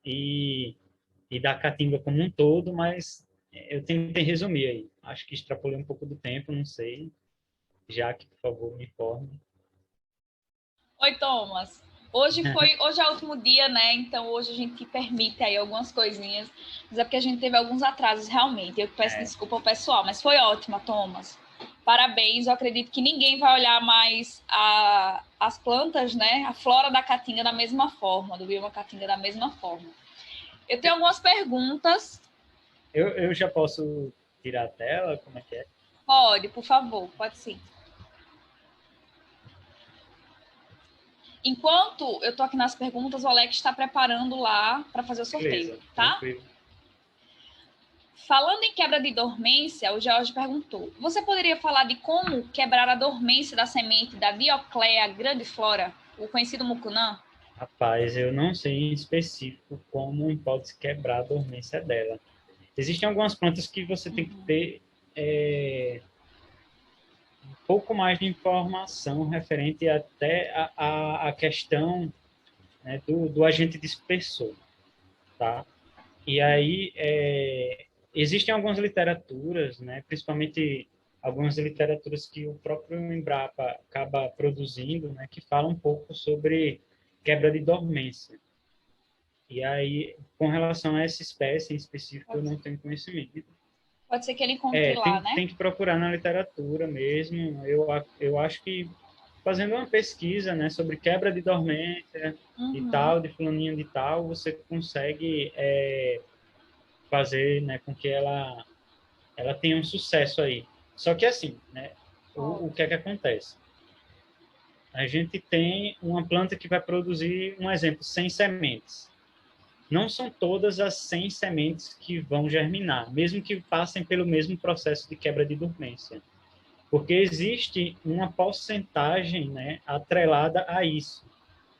E, e da caatinga como um todo, mas eu tentei resumir aí. Acho que extrapolei um pouco do tempo, não sei. Jaque, por favor, me informe. Oi, Thomas. Hoje é o último dia, né? Então hoje a gente permite aí algumas coisinhas. Mas é porque a gente teve alguns atrasos realmente. Eu peço desculpa ao pessoal, mas foi ótima, Thomas. Parabéns. Eu acredito que ninguém vai olhar mais as plantas, né? A flora da caatinga da mesma forma, do bioma caatinga da mesma forma. Eu tenho algumas perguntas. Eu já posso tirar a tela? Como é que é? Pode, por favor, pode sim. Enquanto eu tô aqui nas perguntas, o Alex está preparando lá para fazer o sorteio, Beleza, tá? tranquilo. Falando em quebra de dormência, o George perguntou: você poderia falar de como quebrar a dormência da semente da Dioclea grandiflora, o conhecido mucunã? Rapaz, eu não sei em específico como pode se quebrar a dormência dela. Existem algumas plantas que você tem que ter um pouco mais de informação referente até a questão, né, do agente dispersor, tá? E aí, existem algumas literaturas, né, principalmente algumas literaturas que o próprio Embrapa acaba produzindo, né, que falam um pouco sobre quebra de dormência. E aí, com relação a essa espécie em específico, eu não tenho conhecimento. Pode ser que ele encontre lá, né? Tem que procurar na literatura mesmo. Eu acho que fazendo uma pesquisa, né, sobre quebra de dormência e tal, de fulaninha de tal, você consegue fazer, né, com que ela tenha um sucesso aí. Só que assim, né, o que é que acontece? A gente tem uma planta que vai produzir, um exemplo, 100 sementes. Não são todas as 100 sementes que vão germinar, mesmo que passem pelo mesmo processo de quebra de dormência. Porque existe uma porcentagem, né, atrelada a isso.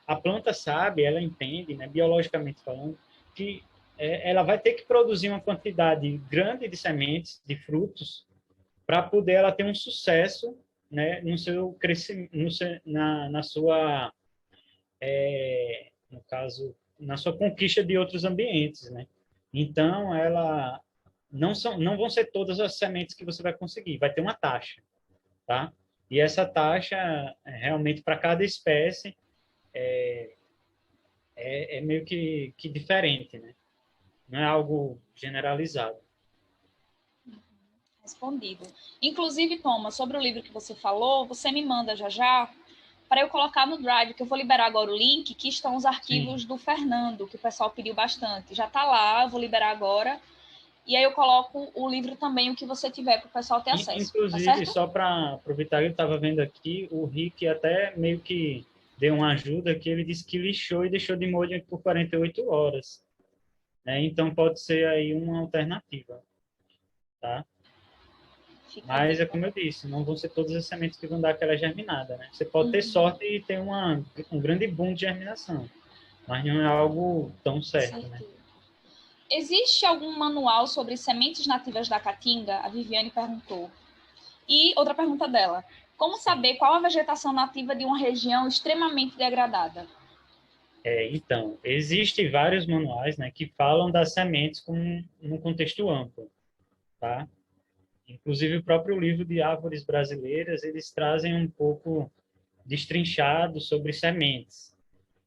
A planta sabe, ela entende, né, biologicamente falando, que ela vai ter que produzir uma quantidade grande de sementes, de frutos, para poder ela ter um sucesso, né, no seu crescimento, na sua, no caso, na sua conquista de outros ambientes, né? Então, ela não vão ser todas as sementes que você vai conseguir, vai ter uma taxa, tá? E essa taxa, realmente, para cada espécie, é meio que diferente, né? Não é algo generalizado. Respondido. Inclusive, Thomas, sobre o livro que você falou, você me manda já já para eu colocar no Drive, que eu vou liberar agora o link, que estão os arquivos do Fernando, que o pessoal pediu bastante. Já está lá, eu vou liberar agora. E aí eu coloco o livro também, o que você tiver, para o pessoal ter acesso. Inclusive, Tá só para aproveitar que eu estava vendo aqui, o Rick até meio que deu uma ajuda, que ele disse que lixou e deixou de molho por 48 horas. Né? Então, pode ser aí uma alternativa. Tá? Mas é como eu disse, não vão ser todas as sementes que vão dar aquela germinada. Né? Você pode ter sorte e ter um grande boom de germinação, mas não é algo tão certo. Né? Existe algum manual sobre sementes nativas da caatinga? A Viviane perguntou. E outra pergunta dela. Como saber qual a vegetação nativa de uma região extremamente degradada? Então, existem vários manuais, né, que falam das sementes com um contexto amplo. Tá? Inclusive, o próprio livro de Árvores Brasileiras, eles trazem um pouco destrinchado sobre sementes.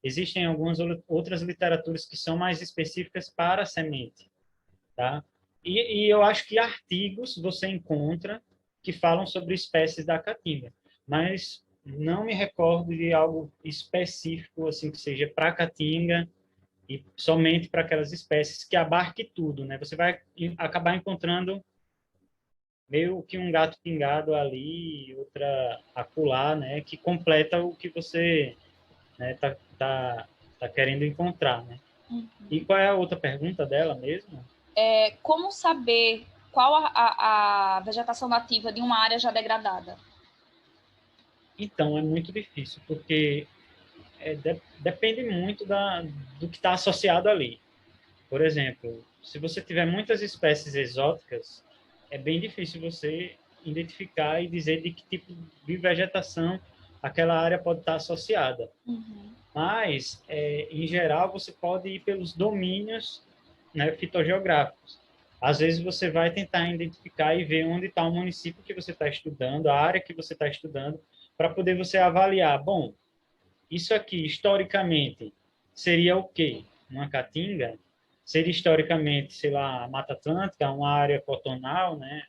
Existem algumas outras literaturas que são mais específicas para a semente. Tá? E eu acho que artigos você encontra que falam sobre espécies da caatinga, mas não me recordo de algo específico assim que seja para caatinga e somente para aquelas espécies que abarque tudo, né? Você vai acabar encontrando meio que um gato pingado ali, outra acolá, né? Que completa o que você, né, tá querendo encontrar, né? Uhum. E qual é a outra pergunta dela mesmo? Como saber qual a vegetação nativa de uma área já degradada? Então, é muito difícil, porque depende muito do que está associado ali. Por exemplo, se você tiver muitas espécies exóticas, é bem difícil você identificar e dizer de que tipo de vegetação aquela área pode estar associada. Uhum. Mas, em geral, você pode ir pelos domínios, né, fitogeográficos. Às vezes você vai tentar identificar e ver onde está o município que você está estudando, a área que você está estudando, para poder você avaliar, bom, isso aqui, historicamente, seria o quê? Uma caatinga? Seria historicamente, sei lá, a Mata Atlântica, uma área cotonal, né?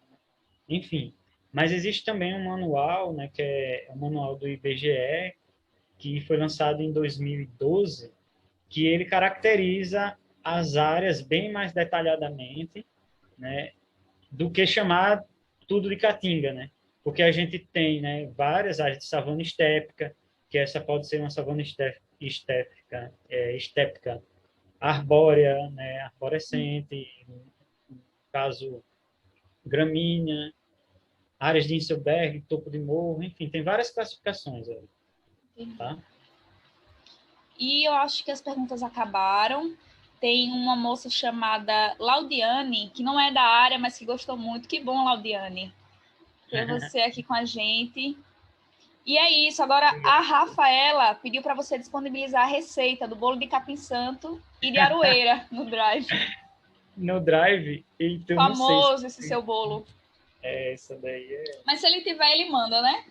Enfim. Mas existe também um manual, né, que é o manual do IBGE, que foi lançado em 2012, que ele caracteriza as áreas bem mais detalhadamente, né, do que chamar tudo de caatinga, né? Porque a gente tem, né, várias áreas de savana estépica, que essa pode ser uma savana estépica arbórea, né, arborescente, no caso gramínea, áreas de Inselberg, topo de morro, enfim, tem várias classificações aí, tá? E eu acho que as perguntas acabaram. Tem uma moça chamada Laudiane, que não é da área, mas que gostou muito. Que bom, Laudiane, ter você aqui com a gente. E é isso. Agora, a Rafaela pediu para você disponibilizar a receita do bolo de capim santo e de aroeira no Drive. No Drive, então não sei Famoso esse seu bolo. Essa daí Mas se ele tiver, ele manda, né?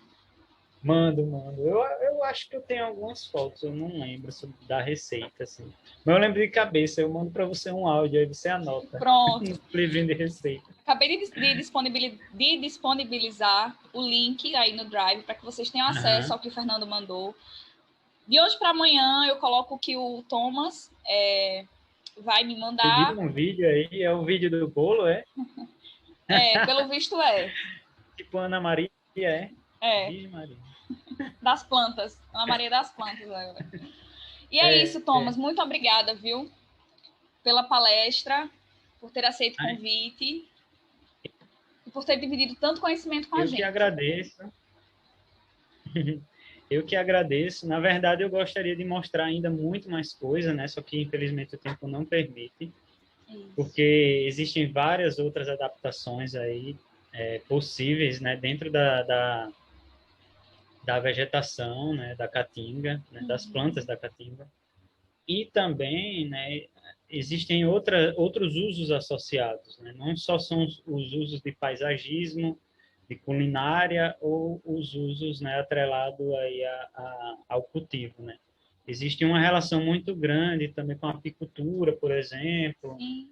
Mando. Eu acho que eu tenho algumas fotos, eu não lembro da receita, assim. Mas eu lembro de cabeça, eu mando para você um áudio, aí você anota. Pronto. No livrinho de receita. Acabei de disponibilizar o link aí no Drive para que vocês tenham acesso ao que o Fernando mandou. De hoje para amanhã eu coloco que o Thomas vai me mandar. Pediram um vídeo aí, é o vídeo do bolo, é? Pelo visto é. Tipo Ana Maria, é? É. Maria. Das plantas. Ana Maria das plantas agora. E é isso, Thomas. Muito obrigada, viu? Pela palestra, por ter aceito o convite e por ter dividido tanto conhecimento com a gente. Eu que agradeço. Eu que agradeço. Na verdade, eu gostaria de mostrar ainda muito mais coisa, né? Só que, infelizmente, o tempo não permite. Isso. Porque existem várias outras adaptações aí possíveis, né? Dentro da vegetação, né? Da caatinga, né? Das plantas da caatinga. E também, né? existem outros usos associados, né? Não só são os usos de paisagismo, de culinária ou os usos, né, atrelados aí ao cultivo, né? Existe uma relação muito grande também com a apicultura, por exemplo, Sim.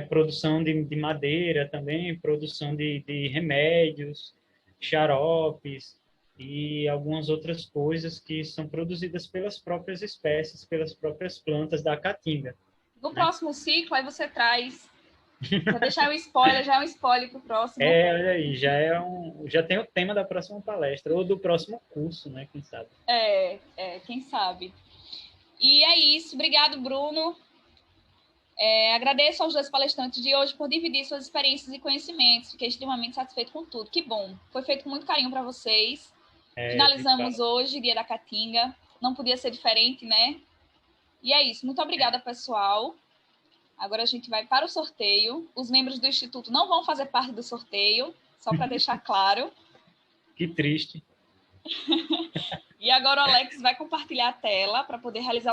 produção de madeira também, produção de remédios, xaropes e algumas outras coisas que são produzidas pelas próprias espécies, pelas próprias plantas da caatinga. No Né? próximo ciclo, aí você traz. Vou deixar um spoiler, já é um spoiler para o próximo. Olha aí, já tem o tema da próxima palestra, ou do próximo curso, né? Quem sabe? Quem sabe. E é isso. Obrigado, Bruno. Agradeço aos dois palestrantes de hoje por dividir suas experiências e conhecimentos. Fiquei extremamente satisfeito com tudo. Que bom. Foi feito com muito carinho para vocês. Finalizamos hoje, Dia da Caatinga. Não podia ser diferente, né? E é isso. Muito obrigada, pessoal. Agora a gente vai para o sorteio. Os membros do Instituto não vão fazer parte do sorteio, só para deixar claro. Que triste. E agora o Alex vai compartilhar a tela para poder realizar